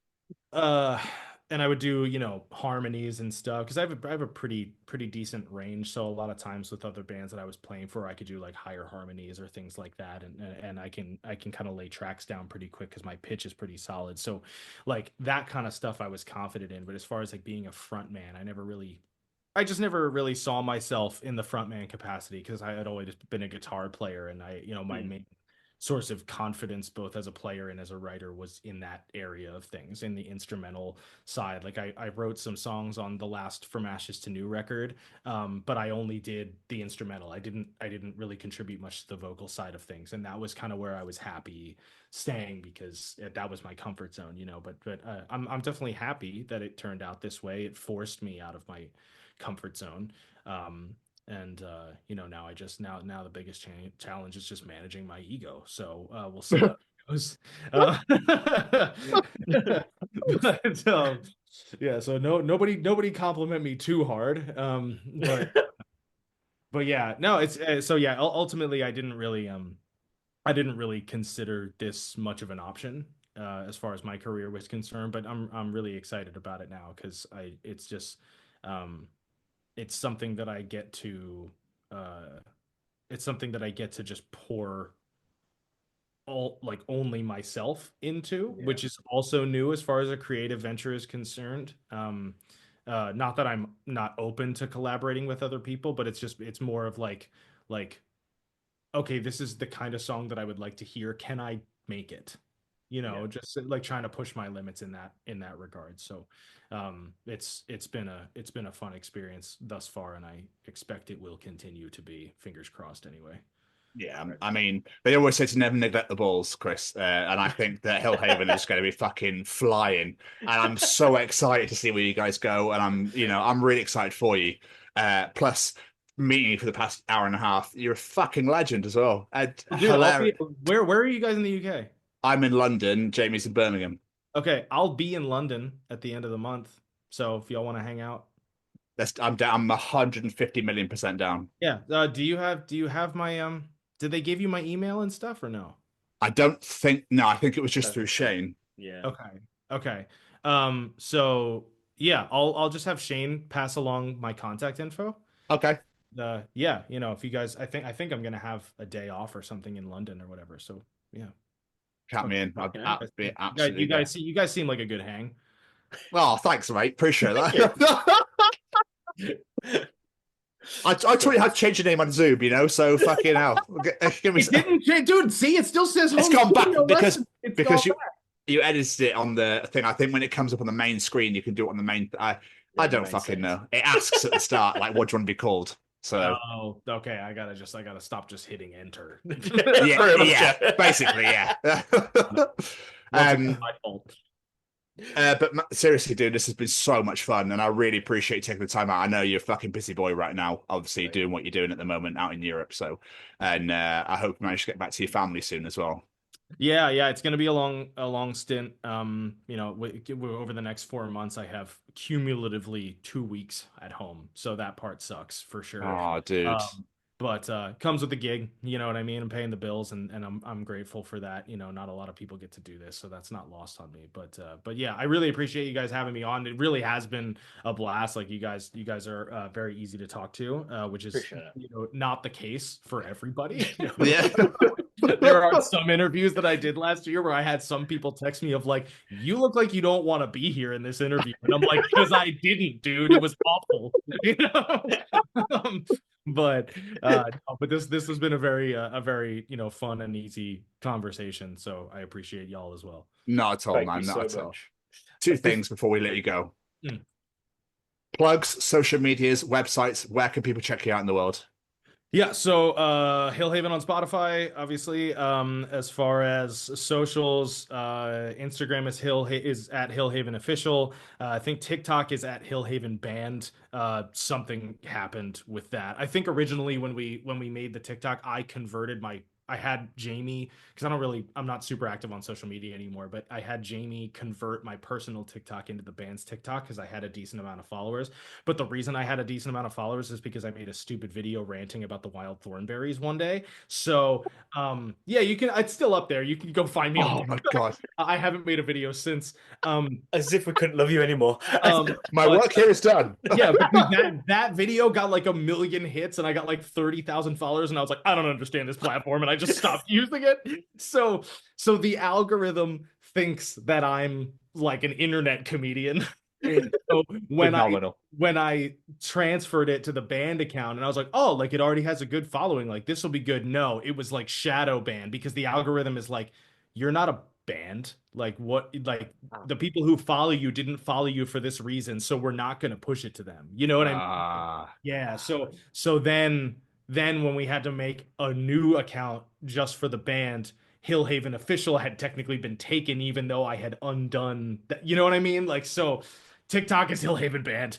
And I would do, harmonies and stuff because I have a pretty decent range. So a lot of times with other bands that I was playing for, I could do like higher harmonies or things like that, and I can kind of lay tracks down pretty quick because my pitch is pretty solid. So like that kind of stuff I was confident in. But as far as like being a front man, I just never really saw myself in the frontman capacity because I had always been a guitar player, and my main source of confidence both as a player and as a writer was in that area of things, in the instrumental side. Like I wrote some songs on the last From Ashes to New record, but I only did the instrumental. I didn't really contribute much to the vocal side of things, and that was kind of where I was happy staying because that was my comfort zone, but I'm definitely happy that it turned out this way. It forced me out of my comfort zone. And now the biggest challenge is just managing my ego. So we'll see how it goes. So nobody compliment me too hard. But yeah, no, it's ultimately I didn't really consider this much of an option as far as my career was concerned. But I'm really excited about it now because it's just it's something that I get to just pour only myself into, which is also new as far as a creative venture is concerned. Not that I'm not open to collaborating with other people, but it's more of like, okay, this is the kind of song that I would like to hear. Can I make it? Just like trying to push my limits in that regard. So it's been a fun experience thus far, and I expect it will continue to be. Fingers crossed anyway. Yeah, I mean, they always say to never neglect the balls, Chris, and I think that Hillhaven is going to be fucking flying, and I'm so excited to see where you guys go, and I'm really excited for you. Plus, meeting you for the past hour and a half, you're a fucking legend as well. Dude, where are you guys in the UK? I'm in London. Jamie's in Birmingham. Okay, I'll be in London at the end of the month. So if y'all want to hang out, I'm down. I'm 150 million% down. Yeah. Do you have my Did they give you my email and stuff or no? I don't think. No, I think it was just through Shane. Yeah. Okay. So yeah, I'll just have Shane pass along my contact info. Okay. Yeah. If you guys, I think I'm gonna have a day off or something in London or whatever. So yeah. Count me in. You guys seem like a good hang. Oh, thanks, mate. Appreciate that. I taught you how to change your name on Zoom, so fucking hell. It didn't change, dude. See, it still says it's gone back because you edited it on the thing. I think when it comes up on the main screen, you can do it on the main. I don't fucking know. It asks at the start, like, what do you want to be called? So okay, I gotta stop just hitting enter. yeah, basically, yeah. My fault. But seriously, dude, this has been so much fun, and I really appreciate you taking the time out. I know you're a fucking busy boy right now, obviously doing what you're doing at the moment out in Europe. So, and I hope you manage to get back to your family soon as well. Yeah, it's going to be a long stint. Over the next 4 months, I have cumulatively 2 weeks at home, so that part sucks for sure. Oh, dude. But comes with the gig, you know what I mean? I'm paying the bills, and I'm grateful for that. Not a lot of people get to do this, so that's not lost on me. But yeah, I really appreciate you guys having me on. It really has been a blast. Like you guys are very easy to talk to, which is not the case for everybody. Yeah. There are some interviews that I did last year where I had some people text me of like, "You look like you don't want to be here in this interview," and I'm like, "Because I didn't, dude. It was awful." But this has been a very fun and easy conversation. So I appreciate y'all as well. Not at all, Thank man. you Not so at all. much. Two things before we let you go. Plugs, social medias, websites. Where can people check you out in the world? Yeah, so Hillhaven on Spotify, obviously. As far as socials, Instagram is at Hillhaven Official. I think TikTok is at Hillhaven Band. Something happened with that. I think originally when we made the TikTok, I I had Jamie, because I'm not super active on social media anymore, but I had Jamie convert my personal TikTok into the band's TikTok because I had a decent amount of followers. But the reason I had a decent amount of followers is because I made a stupid video ranting about the wild thornberries one day. So yeah, it's still up there. You can go find me on Oh my TikTok. God. I haven't made a video since. As if we couldn't love you anymore. My work here is done. Yeah, because that video got like 1 million hits and I got like 30,000 followers, and I was like, I don't understand this platform, and I just stopped using it. So the algorithm thinks that I'm like an internet comedian. So when I transferred it to the band account, and I was like, oh, like it already has a good following, like this will be good. No, it was like shadow banned because the algorithm is like, you're not a band. Like what, like the people who follow you didn't follow you for this reason, so we're not going to push it to them. You know what I mean? Yeah. So then when we had to make a new account just for the band, Hillhaven Official had technically been taken, even though I had undone that. You know what I mean? Like, so TikTok is Hillhaven Band.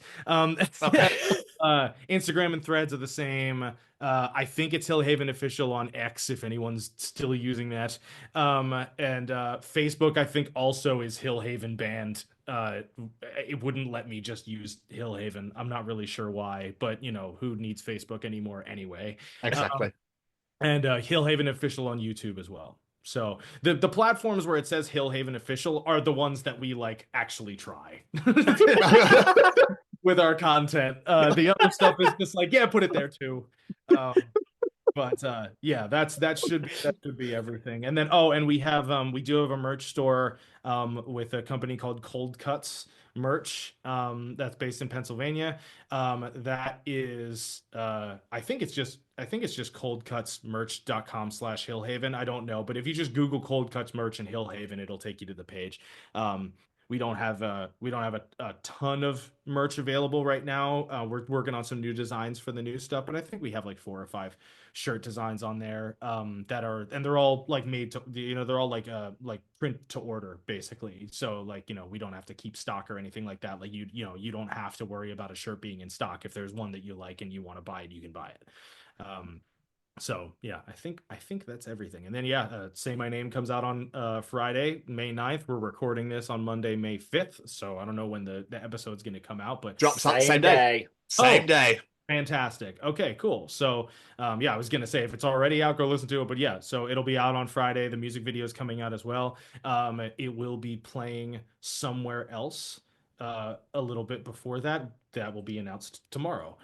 Instagram and Threads are the same. I think it's Hillhaven Official on X, if anyone's still using that. And Facebook, I think, also is Hillhaven Band. It wouldn't let me just use Hillhaven. I'm not really sure why, but you know, who needs Facebook anymore anyway? Exactly. And Hillhaven Official on YouTube as well. So the platforms where it says Hillhaven Official are the ones that we like actually try with our content. The other stuff is just like, yeah, put it there too. But yeah, that should be everything. And then and we do have a merch store with a company called Cold Cuts Merch that's based in Pennsylvania. That is I think it's just coldcutsmerch.com/Hillhaven. I don't know, but if you just Google Cold Cuts Merch and Hillhaven, it'll take you to the page. We don't have a ton of merch available right now. We're working on some new designs for the new stuff, but I think we have like 4 or 5 shirt designs on there and they're all like made to, you know, they're all like print to order basically. So like, you know, we don't have to keep stock or anything like that. Like you don't have to worry about a shirt being in stock. If there's one that you like and you want to buy it, you can buy it. So yeah, I think that's everything. And then Say My Name comes out on Friday, May 9th. We're recording this on Monday, May 5th. So I don't know when the episode's going to come out, but drops out same day. Same day. Fantastic. Okay, cool. So I was going to say, if it's already out, go listen to it. But yeah, so it'll be out on Friday. The music video is coming out as well. It will be playing somewhere else a little bit before that. That will be announced tomorrow.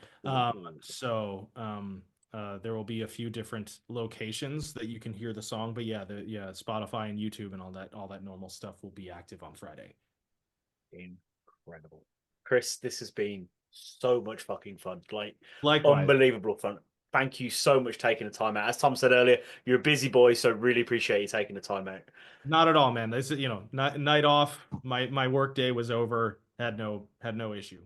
There will be a few different locations that you can hear the song, but Spotify and YouTube and all that normal stuff will be active on Friday. Incredible. Chris, this has been so much fucking fun. Likewise. Unbelievable fun. Thank you so much for taking the time out. As Tom said earlier, you're a busy boy, so really appreciate you taking the time out. Not at all, man. This is, night off. My work day was over. Had no issue.